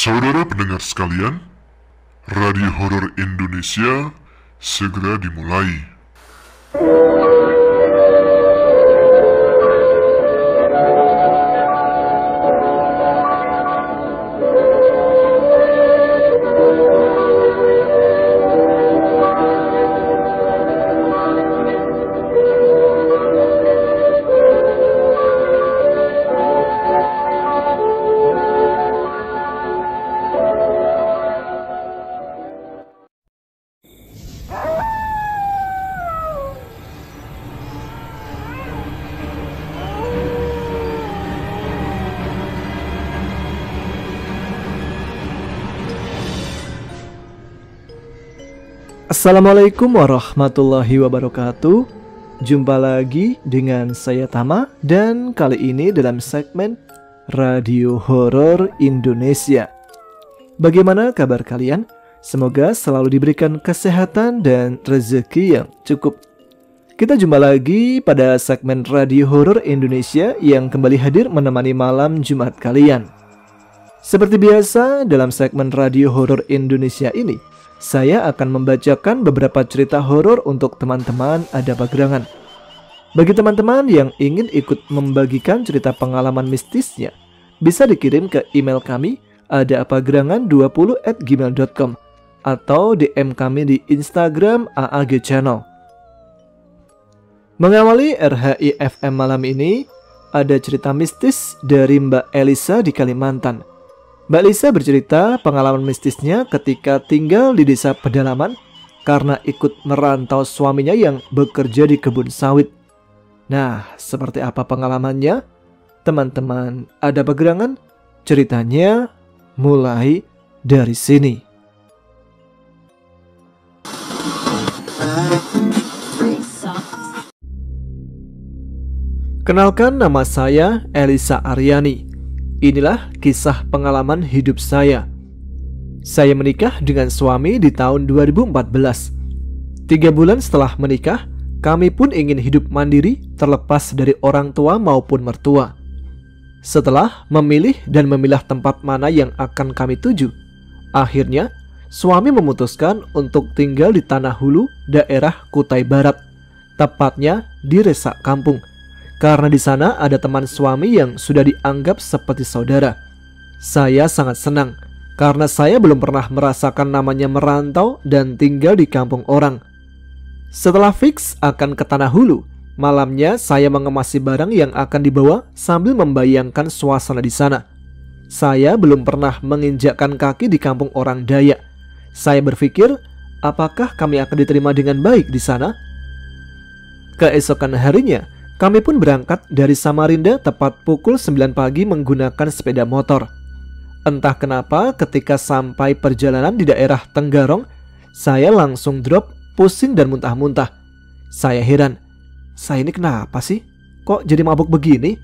Saudara pendengar sekalian, Radio Horor Indonesia segera dimulai. Assalamualaikum warahmatullahi wabarakatuh. Jumpa lagi dengan saya Tama, dan kali ini dalam segmen Radio Horor Indonesia. Bagaimana kabar kalian? Semoga selalu diberikan kesehatan dan rezeki yang cukup. Kita jumpa lagi pada segmen Radio Horor Indonesia yang kembali hadir menemani malam Jumat kalian. Seperti biasa, dalam segmen Radio Horor Indonesia ini saya akan membacakan beberapa cerita horor untuk teman-teman Ada Pagerangan. Bagi teman-teman yang ingin ikut membagikan cerita pengalaman mistisnya, bisa dikirim ke email kami adapagerangan20@gmail.com atau DM kami di Instagram AAG Channel. Mengawali RHI FM malam ini, ada cerita mistis dari Mbak Elisa di Kalimantan. Mbak Lisa bercerita pengalaman mistisnya ketika tinggal di desa pedalaman karena ikut merantau suaminya yang bekerja di kebun sawit. Nah, seperti apa pengalamannya? Teman-teman Ada Pagerangan, ceritanya mulai dari sini. Kenalkan, nama saya Elisa Aryani. Inilah kisah pengalaman hidup saya. Saya menikah dengan suami di tahun 2014. 3 bulan setelah menikah, kami pun ingin hidup mandiri terlepas dari orang tua maupun mertua. Setelah memilih dan memilah tempat mana yang akan kami tuju, akhirnya suami memutuskan untuk tinggal di Tanah Hulu, daerah Kutai Barat, tepatnya di Resak Kampung. Karena di sana ada teman suami yang sudah dianggap seperti saudara. Saya sangat senang karena saya belum pernah merasakan namanya merantau dan tinggal di kampung orang. Setelah fix akan ke Tanah Hulu, malamnya saya mengemasi barang yang akan dibawa sambil membayangkan suasana di sana. Saya belum pernah menginjakkan kaki di kampung orang Dayak. Saya berpikir, apakah kami akan diterima dengan baik di sana? Keesokan harinya, kami pun berangkat dari Samarinda tepat pukul 9 pagi menggunakan sepeda motor. Entah kenapa ketika sampai perjalanan di daerah Tenggarong, saya langsung drop, pusing dan muntah-muntah. Saya heran, saya ini kenapa sih? Kok jadi mabuk begini?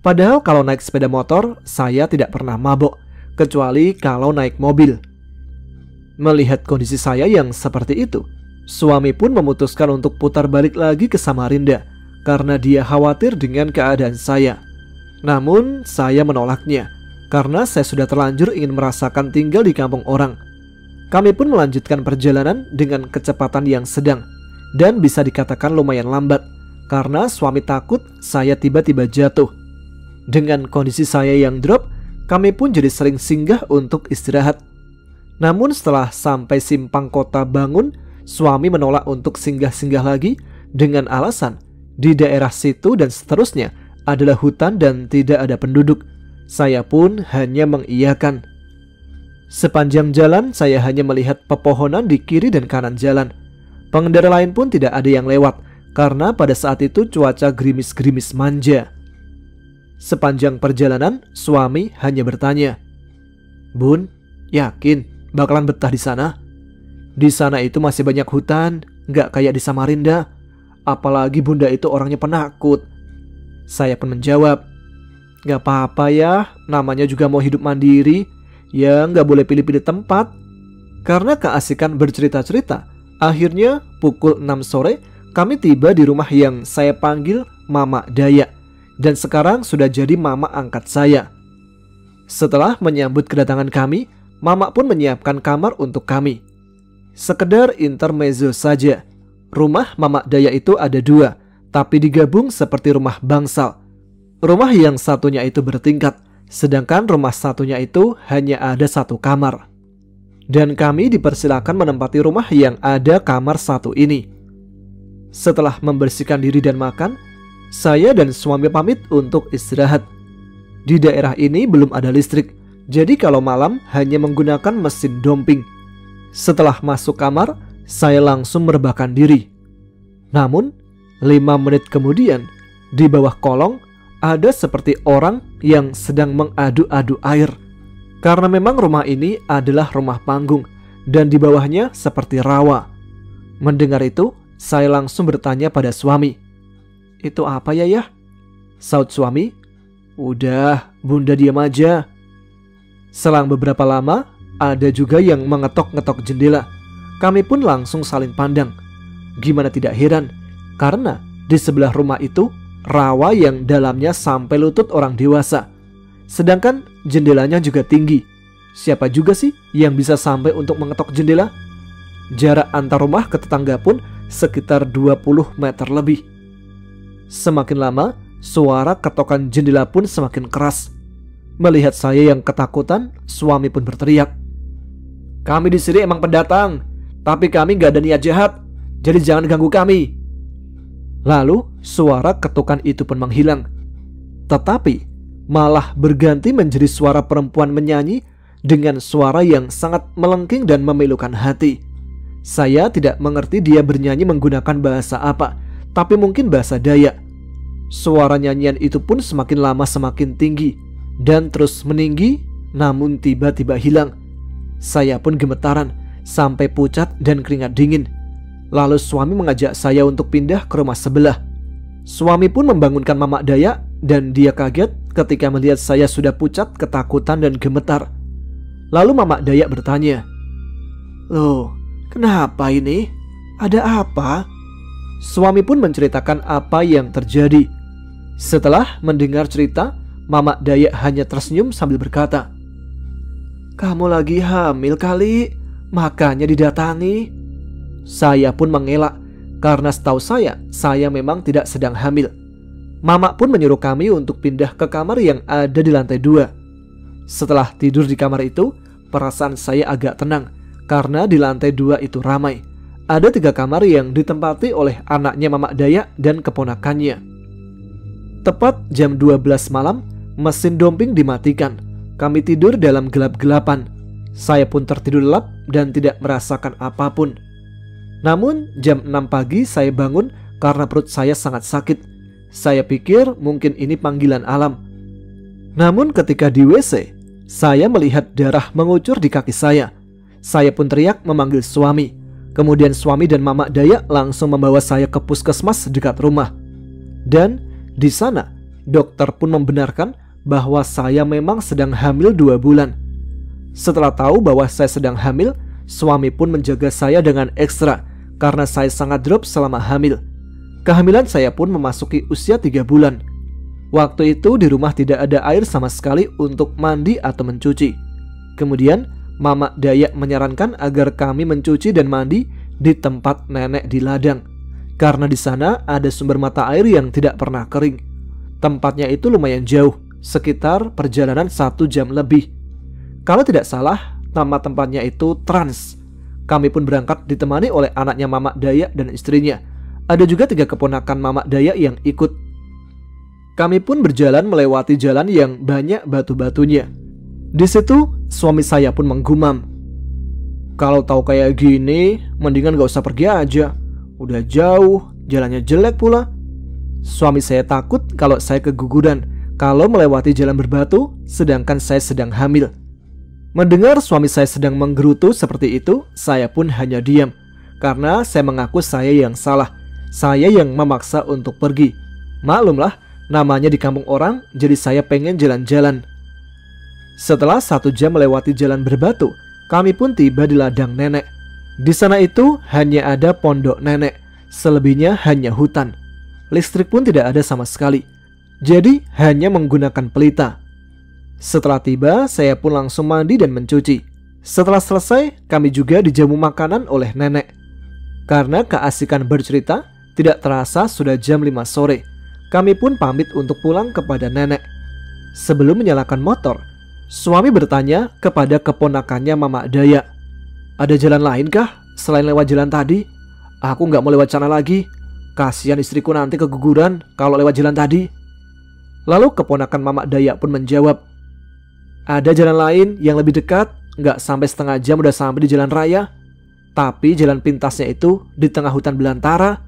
Padahal kalau naik sepeda motor, saya tidak pernah mabuk, kecuali kalau naik mobil. Melihat kondisi saya yang seperti itu, suami pun memutuskan untuk putar balik lagi ke Samarinda karena dia khawatir dengan keadaan saya. Namun saya menolaknya karena saya sudah terlanjur ingin merasakan tinggal di kampung orang. Kami pun melanjutkan perjalanan dengan kecepatan yang sedang dan bisa dikatakan lumayan lambat karena suami takut saya tiba-tiba jatuh. Dengan kondisi saya yang drop, kami pun jadi sering singgah untuk istirahat. Namun setelah sampai simpang kota Bangun, suami menolak untuk singgah-singgah lagi dengan alasan di daerah situ dan seterusnya adalah hutan dan tidak ada penduduk. Saya pun hanya mengiyakan. Sepanjang jalan saya hanya melihat pepohonan di kiri dan kanan jalan. Pengendara lain pun tidak ada yang lewat karena pada saat itu cuaca gerimis-gerimis manja. Sepanjang perjalanan suami hanya bertanya, "Bun, yakin bakalan betah di sana? Di sana itu masih banyak hutan, nggak kayak di Samarinda. Apalagi bunda itu orangnya penakut." Saya pun menjawab, "Gak apa-apa ya, namanya juga mau hidup mandiri. Ya gak boleh pilih-pilih tempat." Karena keasikan bercerita-cerita, akhirnya pukul 6 sore kami tiba di rumah yang saya panggil Mama Dayak. Dan sekarang sudah jadi mama angkat saya. Setelah menyambut kedatangan kami, Mama pun menyiapkan kamar untuk kami. Sekedar intermezzo saja. Rumah Mama Daya itu ada dua, tapi digabung seperti rumah bangsal. Rumah yang satunya itu bertingkat, sedangkan rumah satunya itu hanya ada satu kamar. Dan kami dipersilakan menempati rumah yang ada kamar satu ini. Setelah membersihkan diri dan makan, saya dan suami pamit untuk istirahat. Di daerah ini belum ada listrik, jadi kalau malam hanya menggunakan mesin domping. Setelah masuk kamar, saya langsung merebahkan diri. Namun, 5 menit kemudian, di bawah kolong ada seperti orang yang sedang mengadu-adu air. Karena memang rumah ini adalah rumah panggung dan di bawahnya seperti rawa. Mendengar itu, saya langsung bertanya pada suami. "Itu apa ya?" Saut suami. "Udah, Bunda diam aja." Selang beberapa lama, ada juga yang mengetok-ngetok jendela. Kami pun langsung saling pandang. Gimana tidak heran, karena di sebelah rumah itu rawa yang dalamnya sampai lutut orang dewasa. Sedangkan jendelanya juga tinggi. Siapa juga sih yang bisa sampai untuk mengetok jendela? Jarak antar rumah ke tetangga pun sekitar 20 meter lebih. Semakin lama, suara ketokan jendela pun semakin keras. Melihat saya yang ketakutan, suami pun berteriak, "Kami di sini emang pendatang, tapi kami gak ada niat jahat, jadi jangan ganggu kami." Lalu suara ketukan itu pun menghilang. Tetapi malah berganti menjadi suara perempuan menyanyi dengan suara yang sangat melengking dan memilukan hati. Saya tidak mengerti dia bernyanyi menggunakan bahasa apa, tapi mungkin bahasa Dayak. Suara nyanyian itu pun semakin lama semakin tinggi dan terus meninggi, namun tiba-tiba hilang. Saya pun gemetaran sampai pucat dan keringat dingin. Lalu suami mengajak saya untuk pindah ke rumah sebelah. Suami pun membangunkan Mama Daya dan dia kaget ketika melihat saya sudah pucat, ketakutan dan gemetar. Lalu Mama Daya bertanya, "Loh, kenapa ini? Ada apa?" Suami pun menceritakan apa yang terjadi. Setelah mendengar cerita, Mama Daya hanya tersenyum sambil berkata, "Kamu lagi hamil kali, makanya didatangi." Saya pun mengelak, karena setahu saya memang tidak sedang hamil. Mama pun menyuruh kami untuk pindah ke kamar yang ada di lantai 2. Setelah tidur di kamar itu, perasaan saya agak tenang, karena di lantai 2 itu ramai. Ada 3 kamar yang ditempati oleh anaknya Mama Daya dan keponakannya. Tepat jam 12 malam, mesin domping dimatikan. Kami tidur dalam gelap-gelapan. Saya pun tertidur lelap dan tidak merasakan apapun. Namun jam 6 pagi saya bangun karena perut saya sangat sakit. Saya pikir mungkin ini panggilan alam. Namun ketika di WC, saya melihat darah mengucur di kaki saya. Saya pun teriak memanggil suami. Kemudian suami dan Mama Daya langsung membawa saya ke puskesmas dekat rumah. Dan di sana dokter pun membenarkan bahwa saya memang sedang hamil 2 bulan. Setelah tahu bahwa saya sedang hamil, suami pun menjaga saya dengan ekstra karena saya sangat drop selama hamil. Kehamilan saya pun memasuki usia 3 bulan. Waktu itu di rumah tidak ada air sama sekali untuk mandi atau mencuci. Kemudian Mama Daya menyarankan agar kami mencuci dan mandi di tempat nenek di ladang, karena di sana ada sumber mata air yang tidak pernah kering. Tempatnya itu lumayan jauh, sekitar perjalanan 1 jam lebih. Kalau tidak salah, nama tempatnya itu Trans. Kami pun berangkat ditemani oleh anaknya Mama Daya dan istrinya. Ada juga 3 keponakan Mama Daya yang ikut. Kami pun berjalan melewati jalan yang banyak batu-batunya. Di situ suami saya pun menggumam, "Kalau tahu kayak gini, mendingan gak usah pergi aja. Udah jauh, jalannya jelek pula." Suami saya takut kalau saya keguguran kalau melewati jalan berbatu, sedangkan saya sedang hamil. Mendengar suami saya sedang menggerutu seperti itu, saya pun hanya diam, karena saya mengaku saya yang salah. Saya yang memaksa untuk pergi. Maklumlah, namanya di kampung orang, jadi saya pengen jalan-jalan. Setelah 1 jam melewati jalan berbatu, kami pun tiba di ladang nenek. Di sana itu hanya ada pondok nenek, selebihnya hanya hutan. Listrik pun tidak ada sama sekali, jadi hanya menggunakan pelita. Setelah tiba, saya pun langsung mandi dan mencuci. Setelah selesai, kami juga dijamu makanan oleh nenek. Karena keasikan bercerita, tidak terasa sudah jam 5 sore. Kami pun pamit untuk pulang kepada nenek. Sebelum menyalakan motor, suami bertanya kepada keponakannya Mamak Daya, "Ada jalan lain kah selain lewat jalan tadi? Aku nggak mau lewat sana lagi. Kasihan istriku nanti keguguran kalau lewat jalan tadi." Lalu keponakan Mamak Daya pun menjawab, "Ada jalan lain yang lebih dekat, nggak sampai setengah jam udah sampai di jalan raya. Tapi jalan pintasnya itu di tengah hutan belantara."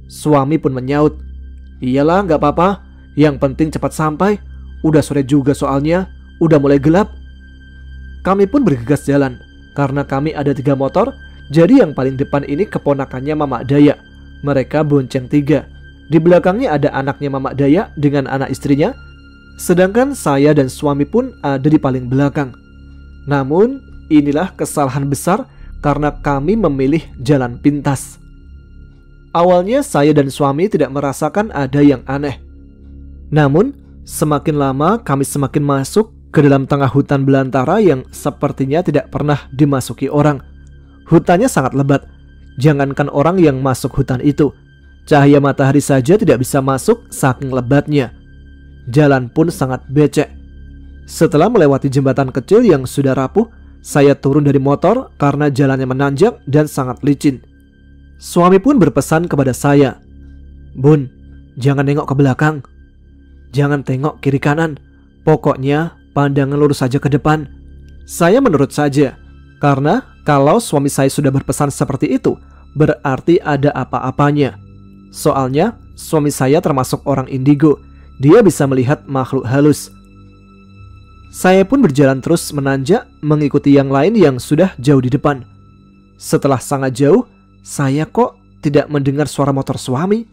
Suami pun menyaut, "Iyalah nggak apa-apa, yang penting cepat sampai. Udah sore juga soalnya, udah mulai gelap." Kami pun bergegas jalan. Karena kami ada 3 motor, jadi yang paling depan ini keponakannya Mamak Daya. Mereka bonceng 3. Di belakangnya ada anaknya Mamak Daya dengan anak istrinya. Sedangkan saya dan suami pun ada di paling belakang. Namun inilah kesalahan besar karena kami memilih jalan pintas. Awalnya saya dan suami tidak merasakan ada yang aneh. Namun semakin lama kami semakin masuk ke dalam tengah hutan belantara yang sepertinya tidak pernah dimasuki orang. Hutannya sangat lebat. Jangankan orang yang masuk hutan itu, cahaya matahari saja tidak bisa masuk saking lebatnya. Jalan pun sangat becek. Setelah melewati jembatan kecil yang sudah rapuh, saya turun dari motor karena jalannya menanjak dan sangat licin. Suami pun berpesan kepada saya, "Bun, jangan nengok ke belakang. Jangan tengok kiri kanan. Pokoknya pandangan lurus saja ke depan." Saya menurut saja, karena kalau suami saya sudah berpesan seperti itu, berarti ada apa-apanya. Soalnya suami saya termasuk orang indigo. Dia bisa melihat makhluk halus. Saya pun berjalan terus menanjak mengikuti yang lain yang sudah jauh di depan. Setelah sangat jauh, saya kok tidak mendengar suara motor suami.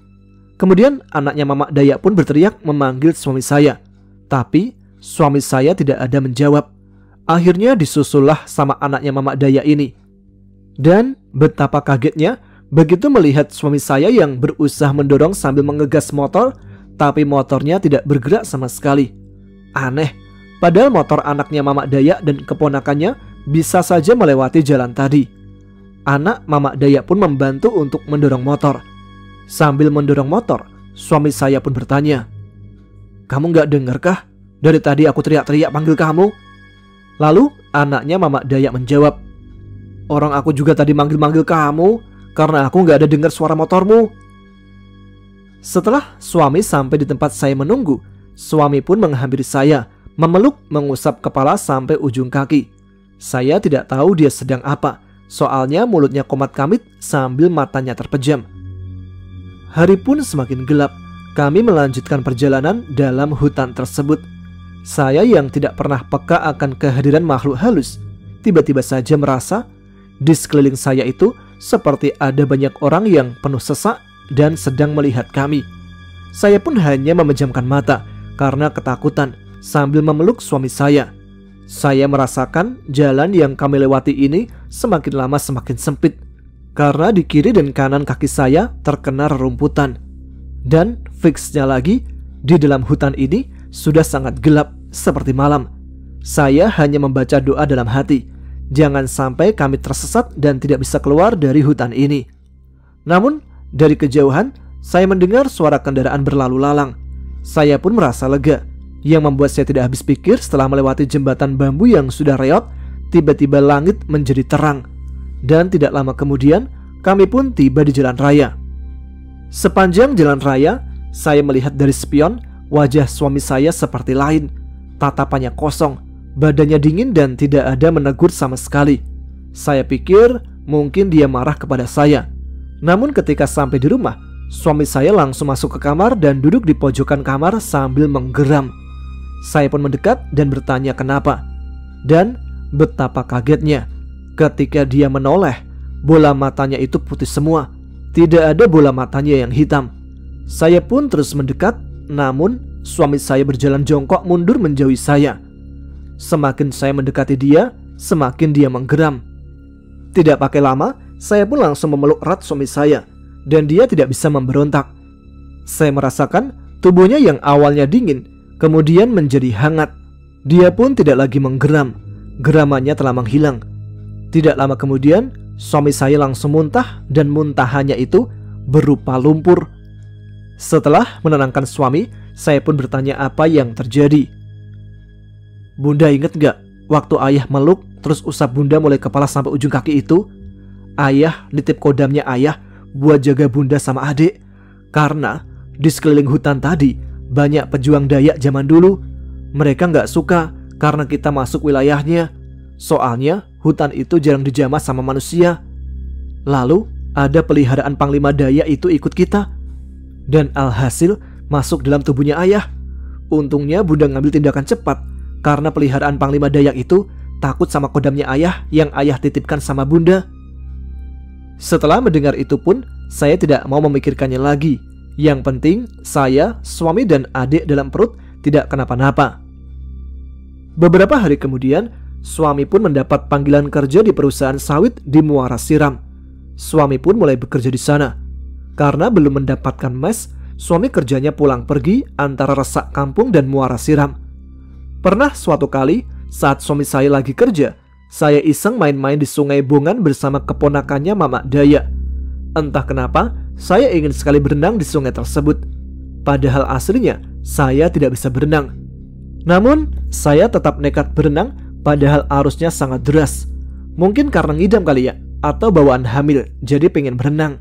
Kemudian anaknya Mamak Daya pun berteriak memanggil suami saya. Tapi suami saya tidak ada menjawab. Akhirnya disusullah sama anaknya Mamak Daya ini. Dan betapa kagetnya begitu melihat suami saya yang berusaha mendorong sambil mengegas motor, tapi motornya tidak bergerak sama sekali. Aneh, padahal motor anaknya Mamak Daya dan keponakannya bisa saja melewati jalan tadi. Anak Mamak Daya pun membantu untuk mendorong motor. Sambil mendorong motor, suami saya pun bertanya, "Kamu gak dengar kah? Dari tadi aku teriak-teriak panggil kamu." Lalu anaknya Mamak Daya menjawab, "Orang aku juga tadi manggil-manggil kamu karena aku gak ada dengar suara motormu." Setelah suami sampai di tempat saya menunggu, suami pun menghampiri saya, memeluk, mengusap kepala sampai ujung kaki. Saya tidak tahu dia sedang apa, soalnya mulutnya komat-kamit sambil matanya terpejam. Hari pun semakin gelap. Kami melanjutkan perjalanan dalam hutan tersebut. Saya yang tidak pernah peka akan kehadiran makhluk halus, tiba-tiba saja merasa di sekeliling saya itu seperti ada banyak orang yang penuh sesak dan sedang melihat kami. Saya pun hanya memejamkan mata karena ketakutan sambil memeluk suami saya. Saya merasakan jalan yang kami lewati ini semakin lama semakin sempit, karena di kiri dan kanan kaki saya terkena rerumputan. Dan fiksnya lagi, di dalam hutan ini sudah sangat gelap seperti malam. Saya hanya membaca doa dalam hati, jangan sampai kami tersesat dan tidak bisa keluar dari hutan ini. Namun dari kejauhan saya mendengar suara kendaraan berlalu lalang. Saya pun merasa lega. Yang membuat saya tidak habis pikir, setelah melewati jembatan bambu yang sudah reot, tiba-tiba langit menjadi terang. Dan tidak lama kemudian kami pun tiba di jalan raya. Sepanjang jalan raya, saya melihat dari spion wajah suami saya seperti lain. Tatapannya kosong, badannya dingin dan tidak ada menegur sama sekali. Saya pikir mungkin dia marah kepada saya. Namun ketika sampai di rumah, suami saya langsung masuk ke kamar dan duduk di pojokan kamar sambil menggeram. Saya pun mendekat dan bertanya kenapa. Dan betapa kagetnya ketika dia menoleh, bola matanya itu putih semua. Tidak ada bola matanya yang hitam. Saya pun terus mendekat, namun suami saya berjalan jongkok mundur menjauhi saya. Semakin saya mendekati dia, semakin dia menggeram. Tidak pakai lama, saya pun langsung memeluk erat suami saya, dan dia tidak bisa memberontak. Saya merasakan tubuhnya yang awalnya dingin kemudian menjadi hangat. Dia pun tidak lagi menggeram. Geramannya telah menghilang. Tidak lama kemudian, suami saya langsung muntah dan muntahannya itu berupa lumpur. Setelah menenangkan suami, saya pun bertanya apa yang terjadi. "Bunda inget gak waktu ayah meluk terus usap bunda mulai kepala sampai ujung kaki itu? Ayah nitip kodamnya ayah buat jaga bunda sama adik. Karena di sekeliling hutan tadi banyak pejuang Dayak zaman dulu. Mereka gak suka karena kita masuk wilayahnya. Soalnya hutan itu jarang dijamah sama manusia. Lalu ada peliharaan Panglima Dayak itu ikut kita. Dan alhasil masuk dalam tubuhnya ayah. Untungnya bunda ngambil tindakan cepat karena peliharaan Panglima Dayak itu takut sama kodamnya ayah yang ayah titipkan sama bunda." Setelah mendengar itu pun saya tidak mau memikirkannya lagi. Yang penting saya, suami dan adik dalam perut tidak kenapa-napa. Beberapa hari kemudian suami pun mendapat panggilan kerja di perusahaan sawit di Muara Siram. Suami pun mulai bekerja di sana. Karena belum mendapatkan mes, suami kerjanya pulang pergi antara Resak Kampung dan Muara Siram. Pernah suatu kali saat suami saya lagi kerja, saya iseng main-main di Sungai Bongan bersama keponakannya Mamak Dayak. Entah kenapa, saya ingin sekali berenang di sungai tersebut. Padahal aslinya saya tidak bisa berenang. Namun, saya tetap nekat berenang padahal arusnya sangat deras. Mungkin karena ngidam kali ya, atau bawaan hamil, jadi pengen berenang.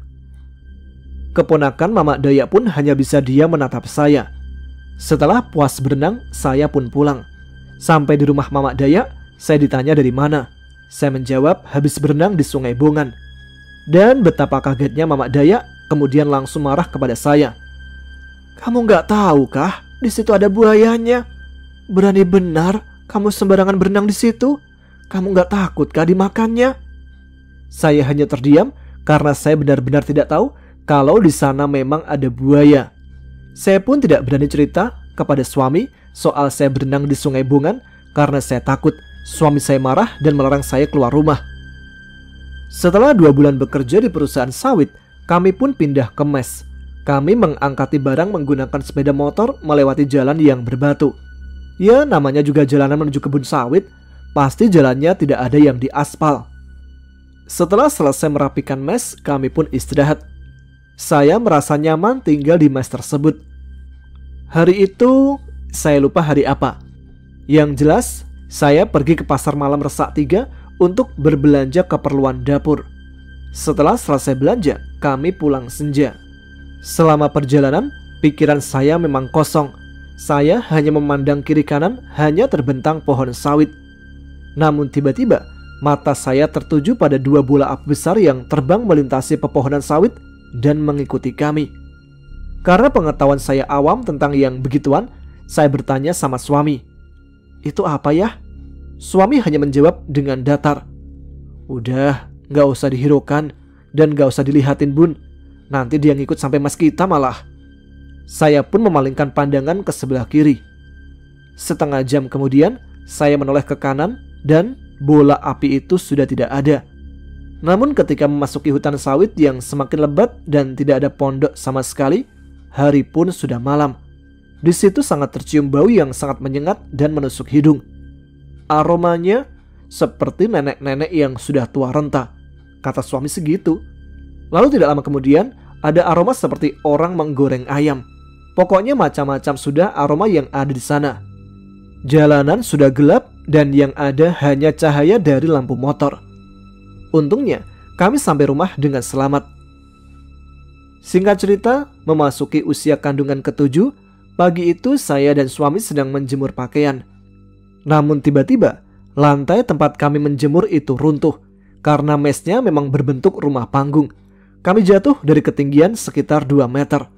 Keponakan Mamak Dayak pun hanya bisa diam menatap saya. Setelah puas berenang, saya pun pulang. Sampai di rumah Mamak Dayak, saya ditanya dari mana. Saya menjawab habis berenang di Sungai Bongan. Dan betapa kagetnya Mamak Dayak kemudian langsung marah kepada saya. "Kamu nggak tahu kah? Di situ ada buayanya. Berani benar kamu sembarangan berenang di situ? Kamu nggak takut kah dimakannya?" Saya hanya terdiam karena saya benar-benar tidak tahu kalau di sana memang ada buaya. Saya pun tidak berani cerita kepada suami soal saya berenang di Sungai Bongan karena saya takut suami saya marah dan melarang saya keluar rumah. Setelah 2 bulan bekerja di perusahaan sawit, kami pun pindah ke mes. Kami mengangkati barang menggunakan sepeda motor melewati jalan yang berbatu. Ya, namanya juga jalanan menuju kebun sawit, pasti jalannya tidak ada yang diaspal. Setelah selesai merapikan mes, kami pun istirahat. Saya merasa nyaman tinggal di mes tersebut. Hari itu, saya lupa hari apa. Yang jelas, saya pergi ke pasar malam Resak 3 untuk berbelanja keperluan dapur. Setelah selesai belanja, kami pulang senja. Selama perjalanan, pikiran saya memang kosong. Saya hanya memandang kiri kanan, hanya terbentang pohon sawit. Namun tiba-tiba, mata saya tertuju pada 2 bola api besar yang terbang melintasi pepohonan sawit dan mengikuti kami. Karena pengetahuan saya awam tentang yang begituan, saya bertanya sama suami, "Itu apa ya?" Suami hanya menjawab dengan datar, "Udah, gak usah dihiraukan dan gak usah dilihatin bun. Nanti dia ngikut sampai mas kita malah." Saya pun memalingkan pandangan ke sebelah kiri. Setengah jam kemudian, saya menoleh ke kanan dan bola api itu sudah tidak ada. Namun ketika memasuki hutan sawit yang semakin lebat dan tidak ada pondok sama sekali, hari pun sudah malam. Di situ sangat tercium bau yang sangat menyengat dan menusuk hidung. Aromanya seperti nenek-nenek yang sudah tua renta, kata suami segitu. Lalu tidak lama kemudian ada aroma seperti orang menggoreng ayam. Pokoknya macam-macam sudah aroma yang ada di sana. Jalanan sudah gelap dan yang ada hanya cahaya dari lampu motor. Untungnya kami sampai rumah dengan selamat. Singkat cerita, memasuki usia kandungan ke-7, pagi itu saya dan suami sedang menjemur pakaian. Namun tiba-tiba lantai tempat kami menjemur itu runtuh karena mesnya memang berbentuk rumah panggung. Kami jatuh dari ketinggian sekitar 2 meter.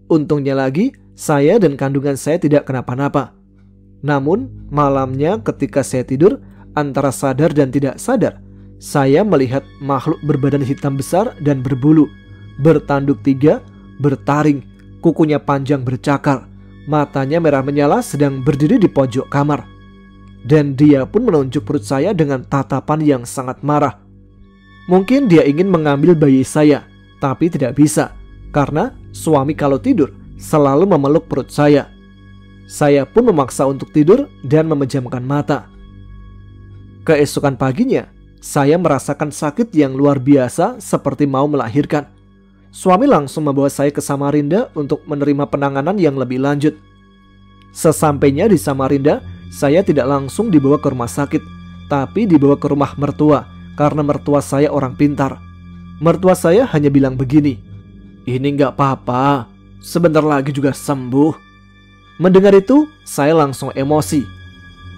Untungnya lagi saya dan kandungan saya tidak kenapa-napa. Namun malamnya ketika saya tidur antara sadar dan tidak sadar, saya melihat makhluk berbadan hitam besar dan berbulu, bertanduk 3, bertaring, kukunya panjang bercakar, matanya merah menyala sedang berdiri di pojok kamar. Dan dia pun menunjuk perut saya dengan tatapan yang sangat marah. Mungkin dia ingin mengambil bayi saya, tapi tidak bisa, karena suami kalau tidur selalu memeluk perut saya. Saya pun memaksa untuk tidur dan memejamkan mata. Keesokan paginya, saya merasakan sakit yang luar biasa seperti mau melahirkan. Suami langsung membawa saya ke Samarinda untuk menerima penanganan yang lebih lanjut. Sesampainya di Samarinda, saya tidak langsung dibawa ke rumah sakit, tapi dibawa ke rumah mertua karena mertua saya orang pintar. Mertua saya hanya bilang begini, "Ini nggak apa-apa, sebentar lagi juga sembuh." Mendengar itu, saya langsung emosi.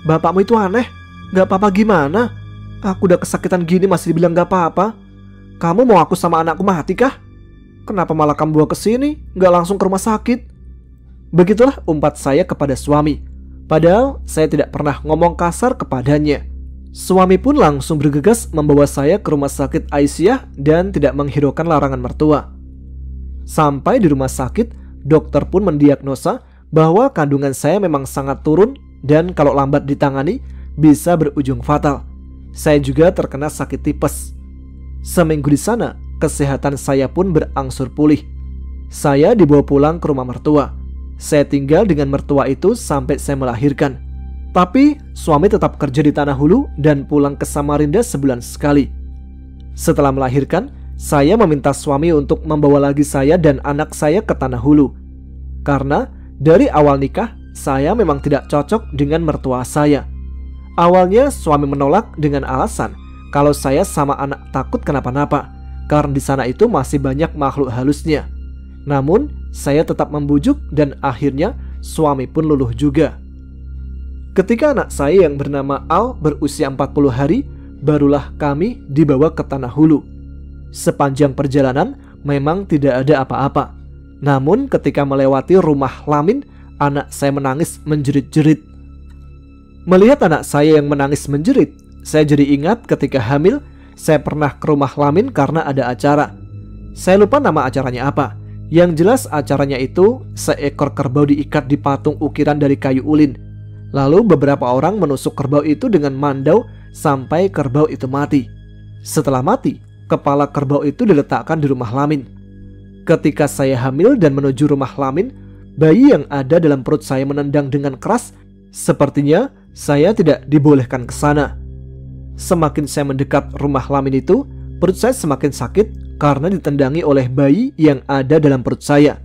"Bapakmu itu aneh, nggak apa-apa gimana? Aku udah kesakitan gini masih dibilang nggak apa-apa. Kamu mau aku sama anakku mati kah? Kenapa malah kamu bawa ke sini, nggak langsung ke rumah sakit?" Begitulah umpat saya kepada suami. Padahal saya tidak pernah ngomong kasar kepadanya. Suami pun langsung bergegas membawa saya ke rumah sakit Aisyah dan tidak menghiraukan larangan mertua. Sampai di rumah sakit, dokter pun mendiagnosa bahwa kandungan saya memang sangat turun dan kalau lambat ditangani bisa berujung fatal. Saya juga terkena sakit tipes. Seminggu di sana, kesehatan saya pun berangsur pulih. Saya dibawa pulang ke rumah mertua. Saya tinggal dengan mertua itu sampai saya melahirkan. Tapi suami tetap kerja di Tanah Hulu dan pulang ke Samarinda sebulan sekali. Setelah melahirkan, saya meminta suami untuk membawa lagi saya dan anak saya ke Tanah Hulu. Karena dari awal nikah, saya memang tidak cocok dengan mertua saya. Awalnya suami menolak dengan alasan kalau saya sama anak takut kenapa-napa, karena di sana itu masih banyak makhluk halusnya. Namun, saya tetap membujuk dan akhirnya suami pun luluh juga. Ketika anak saya yang bernama Al berusia 40 hari, barulah kami dibawa ke Tanah Hulu. Sepanjang perjalanan memang tidak ada apa-apa. Namun ketika melewati rumah Lamin, anak saya menangis menjerit-jerit. Melihat anak saya yang menangis menjerit, saya jadi ingat ketika hamil, saya pernah ke rumah Lamin karena ada acara. Saya lupa nama acaranya apa. Yang jelas acaranya itu seekor kerbau diikat di patung ukiran dari kayu ulin. Lalu beberapa orang menusuk kerbau itu dengan mandau sampai kerbau itu mati. Setelah mati, kepala kerbau itu diletakkan di rumah Lamin. Ketika saya hamil dan menuju rumah Lamin, bayi yang ada dalam perut saya menendang dengan keras. Sepertinya saya tidak dibolehkan ke sana. Semakin saya mendekat rumah Lamin itu, perut saya semakin sakit karena ditendangi oleh bayi yang ada dalam perut saya.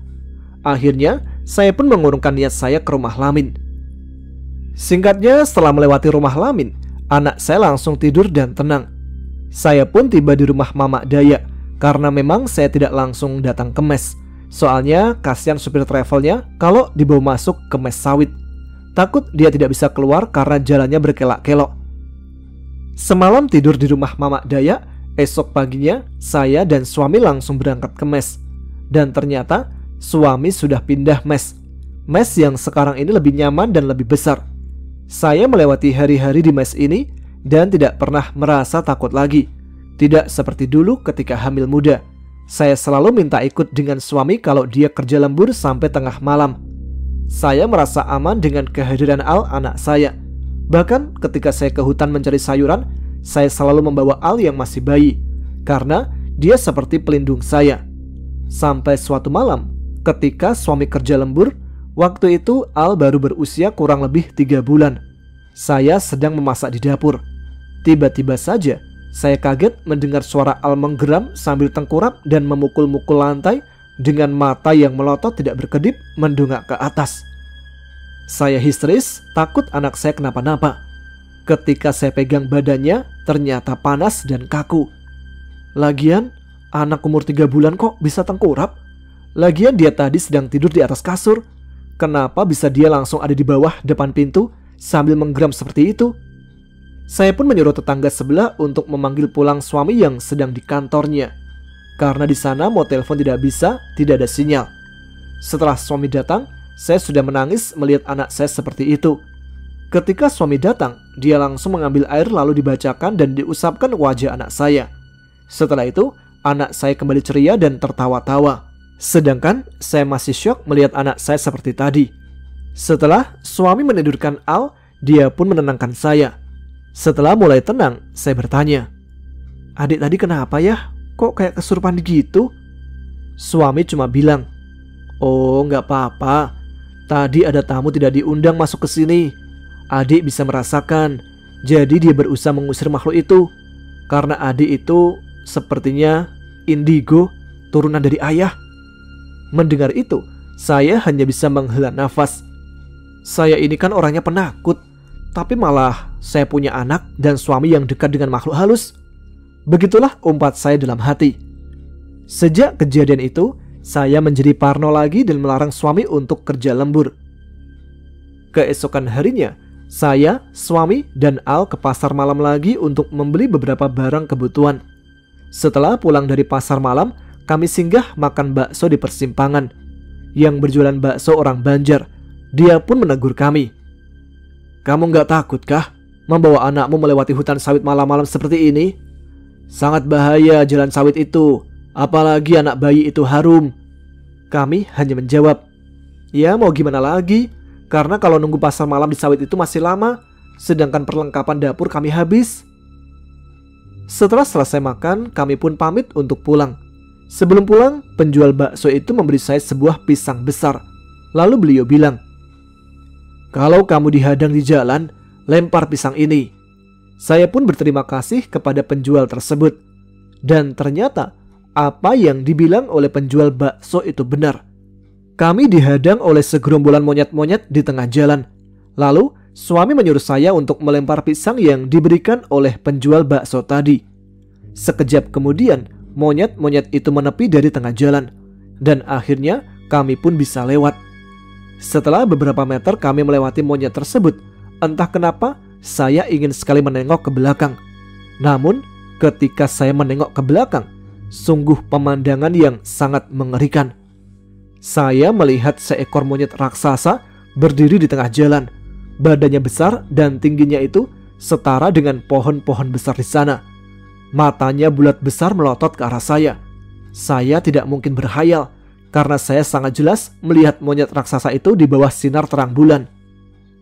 Akhirnya, saya pun mengurungkan niat saya ke rumah Lamin. Singkatnya, setelah melewati rumah Lamin, anak saya langsung tidur dan tenang. Saya pun tiba di rumah Mama Daya, karena memang saya tidak langsung datang ke mes. Soalnya kasihan supir travelnya kalau dibawa masuk ke mes sawit. Takut dia tidak bisa keluar karena jalannya berkelak-kelok. Semalam tidur di rumah Mama Daya, esok paginya saya dan suami langsung berangkat ke mes. Dan ternyata suami sudah pindah mes. Mes yang sekarang ini lebih nyaman dan lebih besar. Saya melewati hari-hari di mes ini dan tidak pernah merasa takut lagi. Tidak seperti dulu ketika hamil muda. Saya selalu minta ikut dengan suami kalau dia kerja lembur sampai tengah malam. Saya merasa aman dengan kehadiran Al, anak saya. Bahkan ketika saya ke hutan mencari sayuran, saya selalu membawa Al yang masih bayi, karena dia seperti pelindung saya. Sampai suatu malam, ketika suami kerja lembur, waktu itu Al baru berusia kurang lebih 3 bulan. Saya sedang memasak di dapur. Tiba-tiba saja, saya kaget mendengar suara Al menggeram sambil tengkurap dan memukul-mukul lantai dengan mata yang melotot tidak berkedip mendongak ke atas. Saya histeris, takut anak saya kenapa-napa. Ketika saya pegang badannya, ternyata panas dan kaku. Lagian, anak umur 3 bulan kok bisa tengkurap? Lagian dia tadi sedang tidur di atas kasur. Kenapa bisa dia langsung ada di bawah depan pintu sambil menggeram seperti itu? Saya pun menyuruh tetangga sebelah untuk memanggil pulang suami yang sedang di kantornya. Karena di sana mau telepon tidak bisa, tidak ada sinyal. Setelah suami datang, saya sudah menangis melihat anak saya seperti itu. Ketika suami datang, dia langsung mengambil air lalu dibacakan dan diusapkan wajah anak saya. Setelah itu, anak saya kembali ceria dan tertawa-tawa. Sedangkan saya masih syok melihat anak saya seperti tadi. Setelah suami menidurkan Al, dia pun menenangkan saya. Setelah mulai tenang, saya bertanya, "Adik tadi kenapa ya? Kok kayak kesurupan gitu?" Suami cuma bilang, "Oh, nggak apa-apa. Tadi ada tamu tidak diundang masuk ke sini. Adik bisa merasakan. Jadi dia berusaha mengusir makhluk itu. karena Adi itu sepertinya indigo, turunan dari ayah. Mendengar itu, saya hanya bisa menghela nafas. Saya ini kan orangnya penakut, tapi malah saya punya anak dan suami yang dekat dengan makhluk halus. Begitulah umpat saya dalam hati. Sejak kejadian itu, saya menjadi parno lagi dan melarang suami untuk kerja lembur. Keesokan harinya, saya, suami, dan Al ke pasar malam lagi untuk membeli beberapa barang kebutuhan. Setelah pulang dari pasar malam, kami singgah makan bakso di persimpangan. Yang berjualan bakso orang Banjar. Dia pun menegur kami. "Kamu gak takut kah membawa anakmu melewati hutan sawit malam-malam seperti ini? Sangat bahaya jalan sawit itu, apalagi anak bayi itu harum." Kami hanya menjawab, "Ya mau gimana lagi, karena kalau nunggu pasar malam di sawit itu masih lama, sedangkan perlengkapan dapur kami habis." Setelah selesai makan, kami pun pamit untuk pulang. Sebelum pulang, penjual bakso itu memberi saya sebuah pisang besar. Lalu beliau bilang, "Kalau kamu dihadang di jalan, lempar pisang ini." Saya pun berterima kasih kepada penjual tersebut. Dan ternyata apa yang dibilang oleh penjual bakso itu benar. Kami dihadang oleh segerombolan monyet-monyet di tengah jalan. Lalu suami menyuruh saya untuk melempar pisang yang diberikan oleh penjual bakso tadi. Sekejap kemudian monyet-monyet itu menepi dari tengah jalan. Dan akhirnya kami pun bisa lewat. Setelah beberapa meter kami melewati monyet tersebut, entah kenapa saya ingin sekali menengok ke belakang. Namun ketika saya menengok ke belakang, sungguh pemandangan yang sangat mengerikan. Saya melihat seekor monyet raksasa berdiri di tengah jalan. Badannya besar dan tingginya itu setara dengan pohon-pohon besar di sana. Matanya bulat besar melotot ke arah saya. Saya tidak mungkin berhayal, karena saya sangat jelas melihat monyet raksasa itu di bawah sinar terang bulan.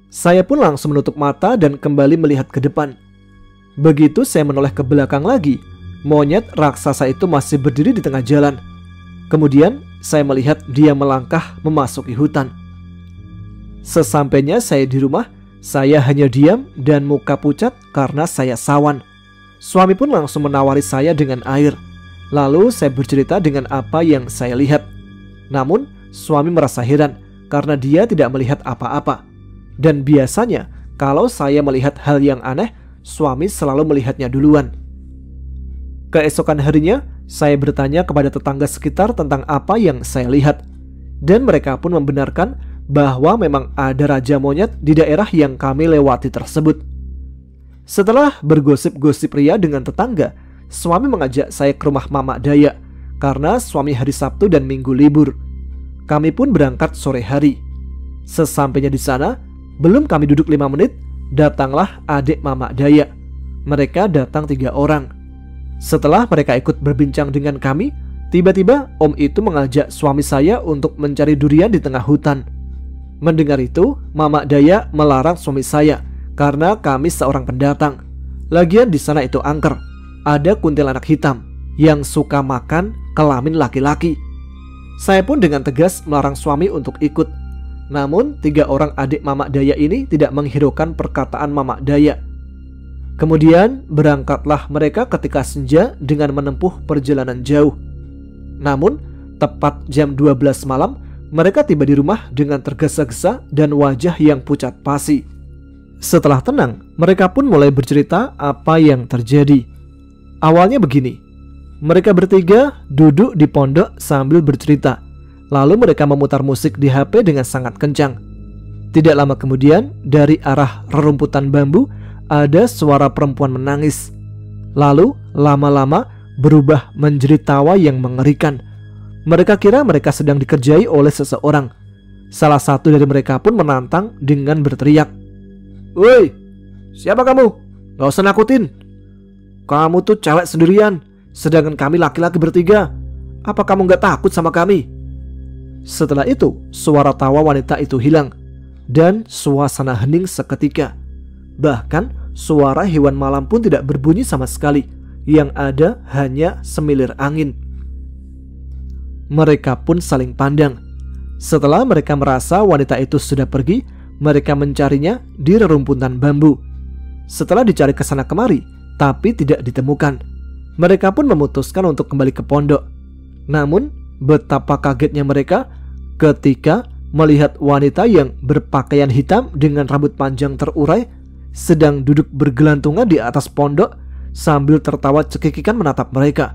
Saya pun langsung menutup mata dan kembali melihat ke depan. Begitu saya menoleh ke belakang lagi, monyet raksasa itu masih berdiri di tengah jalan. Kemudian saya melihat dia melangkah memasuki hutan. Sesampainya saya di rumah, saya hanya diam dan muka pucat karena saya sawan. Suami pun langsung menawari saya dengan air. Lalu saya bercerita dengan apa yang saya lihat. Namun suami merasa heran karena dia tidak melihat apa-apa. Dan biasanya kalau saya melihat hal yang aneh, suami selalu melihatnya duluan. Keesokan harinya, saya bertanya kepada tetangga sekitar tentang apa yang saya lihat. Dan mereka pun membenarkan bahwa memang ada raja monyet di daerah yang kami lewati tersebut. Setelah bergosip-gosip ria dengan tetangga, suami mengajak saya ke rumah Mama Daya karena suami hari Sabtu dan Minggu libur. Kami pun berangkat sore hari. Sesampainya di sana, belum kami duduk 5 menit, datanglah adik Mama Daya. Mereka datang 3 orang. Setelah mereka ikut berbincang dengan kami, tiba-tiba om itu mengajak suami saya untuk mencari durian di tengah hutan. Mendengar itu, Mama Daya melarang suami saya karena kami seorang pendatang. Lagian di sana itu angker, ada kuntilanak hitam yang suka makan kelamin laki-laki. Saya pun dengan tegas melarang suami untuk ikut. Namun 3 orang adik Mama Daya ini tidak menghiraukan perkataan Mama Daya. Kemudian berangkatlah mereka ketika senja dengan menempuh perjalanan jauh. Namun tepat jam 12 malam, mereka tiba di rumah dengan tergesa-gesa dan wajah yang pucat pasi. Setelah tenang, mereka pun mulai bercerita apa yang terjadi. Awalnya begini, mereka bertiga duduk di pondok sambil bercerita. Lalu mereka memutar musik di HP dengan sangat kencang. Tidak lama kemudian, dari arah rerumputan bambu ada suara perempuan menangis. Lalu lama-lama berubah menjadi tawa yang mengerikan. Mereka kira mereka sedang dikerjai oleh seseorang. Salah satu dari mereka pun menantang dengan berteriak, "Woi, siapa kamu? Gak usah nakutin. Kamu tuh cewek sendirian, sedangkan kami laki-laki bertiga. Apa kamu gak takut sama kami?" Setelah itu, suara tawa wanita itu hilang dan suasana hening seketika. Bahkan suara hewan malam pun tidak berbunyi sama sekali. Yang ada hanya semilir angin. Mereka pun saling pandang. Setelah mereka merasa wanita itu sudah pergi, mereka mencarinya di rerumputan bambu. Setelah dicari kesana kemari, tapi tidak ditemukan. Mereka pun memutuskan untuk kembali ke pondok. Namun, betapa kagetnya mereka ketika melihat wanita yang berpakaian hitam dengan rambut panjang terurai sedang duduk bergelantungan di atas pondok sambil tertawa cekikikan menatap mereka.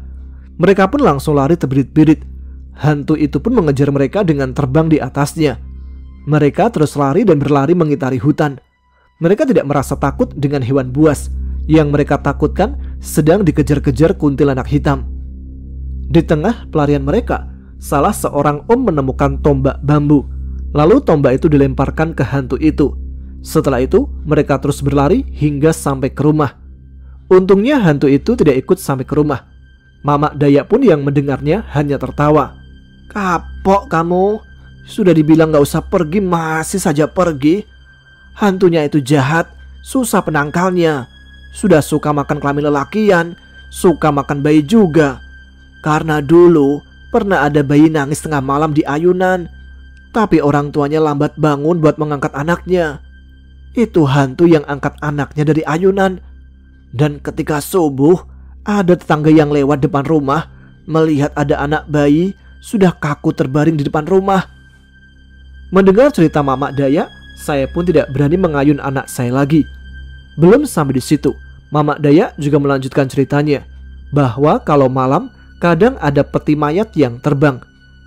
Mereka pun langsung lari terbirit-birit. Hantu itu pun mengejar mereka dengan terbang di atasnya. Mereka terus lari dan berlari mengitari hutan. Mereka tidak merasa takut dengan hewan buas. Yang mereka takutkan sedang dikejar-kejar kuntilanak hitam. Di tengah pelarian mereka, salah seorang om menemukan tombak bambu. Lalu tombak itu dilemparkan ke hantu itu. Setelah itu, mereka terus berlari hingga sampai ke rumah. Untungnya hantu itu tidak ikut sampai ke rumah. Mamak Dayak pun yang mendengarnya hanya tertawa. "Kapok kamu, sudah dibilang gak usah pergi masih saja pergi. Hantunya itu jahat, susah penangkalnya. Sudah suka makan kelamin lelakian, suka makan bayi juga. Karena dulu pernah ada bayi nangis tengah malam di ayunan, tapi orang tuanya lambat bangun buat mengangkat anaknya. Itu hantu yang angkat anaknya dari ayunan. Dan ketika subuh, ada tetangga yang lewat depan rumah, melihat ada anak bayi sudah kaku terbaring di depan rumah." Mendengar cerita Mamak Dayak, saya pun tidak berani mengayun anak saya lagi. Belum sampai di situ, Mamak Dayak juga melanjutkan ceritanya bahwa kalau malam kadang ada peti mayat yang terbang.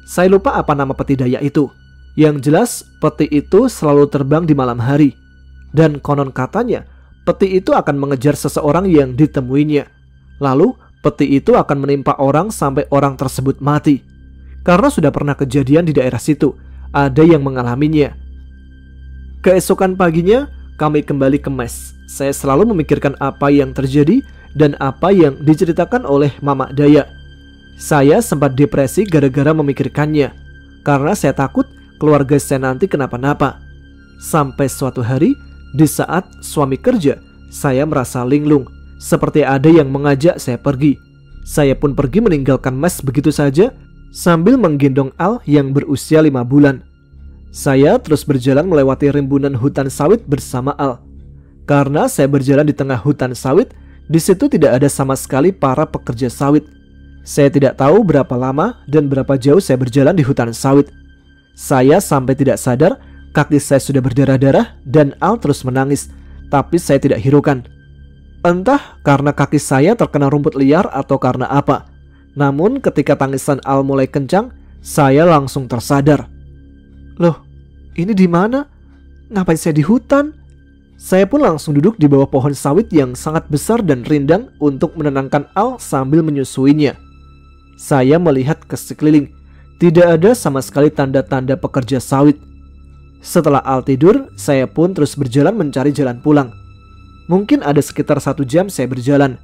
Saya lupa apa nama peti Dayak itu. Yang jelas peti itu selalu terbang di malam hari. Dan konon katanya peti itu akan mengejar seseorang yang ditemuinya. Lalu peti itu akan menimpa orang sampai orang tersebut mati. Karena sudah pernah kejadian di daerah situ, ada yang mengalaminya. Keesokan paginya kami kembali ke mes. Saya selalu memikirkan apa yang terjadi dan apa yang diceritakan oleh Mamak Dayak. Saya sempat depresi gara-gara memikirkannya, karena saya takut keluarga saya nanti kenapa-napa. Sampai suatu hari, di saat suami kerja, saya merasa linglung, seperti ada yang mengajak saya pergi. Saya pun pergi meninggalkan mes begitu saja, sambil menggendong Al yang berusia 5 bulan. Saya terus berjalan melewati rimbunan hutan sawit bersama Al. Karena saya berjalan di tengah hutan sawit, di situ tidak ada sama sekali para pekerja sawit. Saya tidak tahu berapa lama dan berapa jauh saya berjalan di hutan sawit. Saya sampai tidak sadar kaki saya sudah berdarah-darah dan Al terus menangis, tapi saya tidak hiraukan. Entah karena kaki saya terkena rumput liar atau karena apa. Namun ketika tangisan Al mulai kencang, saya langsung tersadar. "Loh, ini di mana? Ngapain saya di hutan?" Saya pun langsung duduk di bawah pohon sawit yang sangat besar dan rindang untuk menenangkan Al sambil menyusuinya. Saya melihat ke sekeliling. Tidak ada sama sekali tanda-tanda pekerja sawit. Setelah Al tidur, saya pun terus berjalan mencari jalan pulang. Mungkin ada sekitar 1 jam saya berjalan.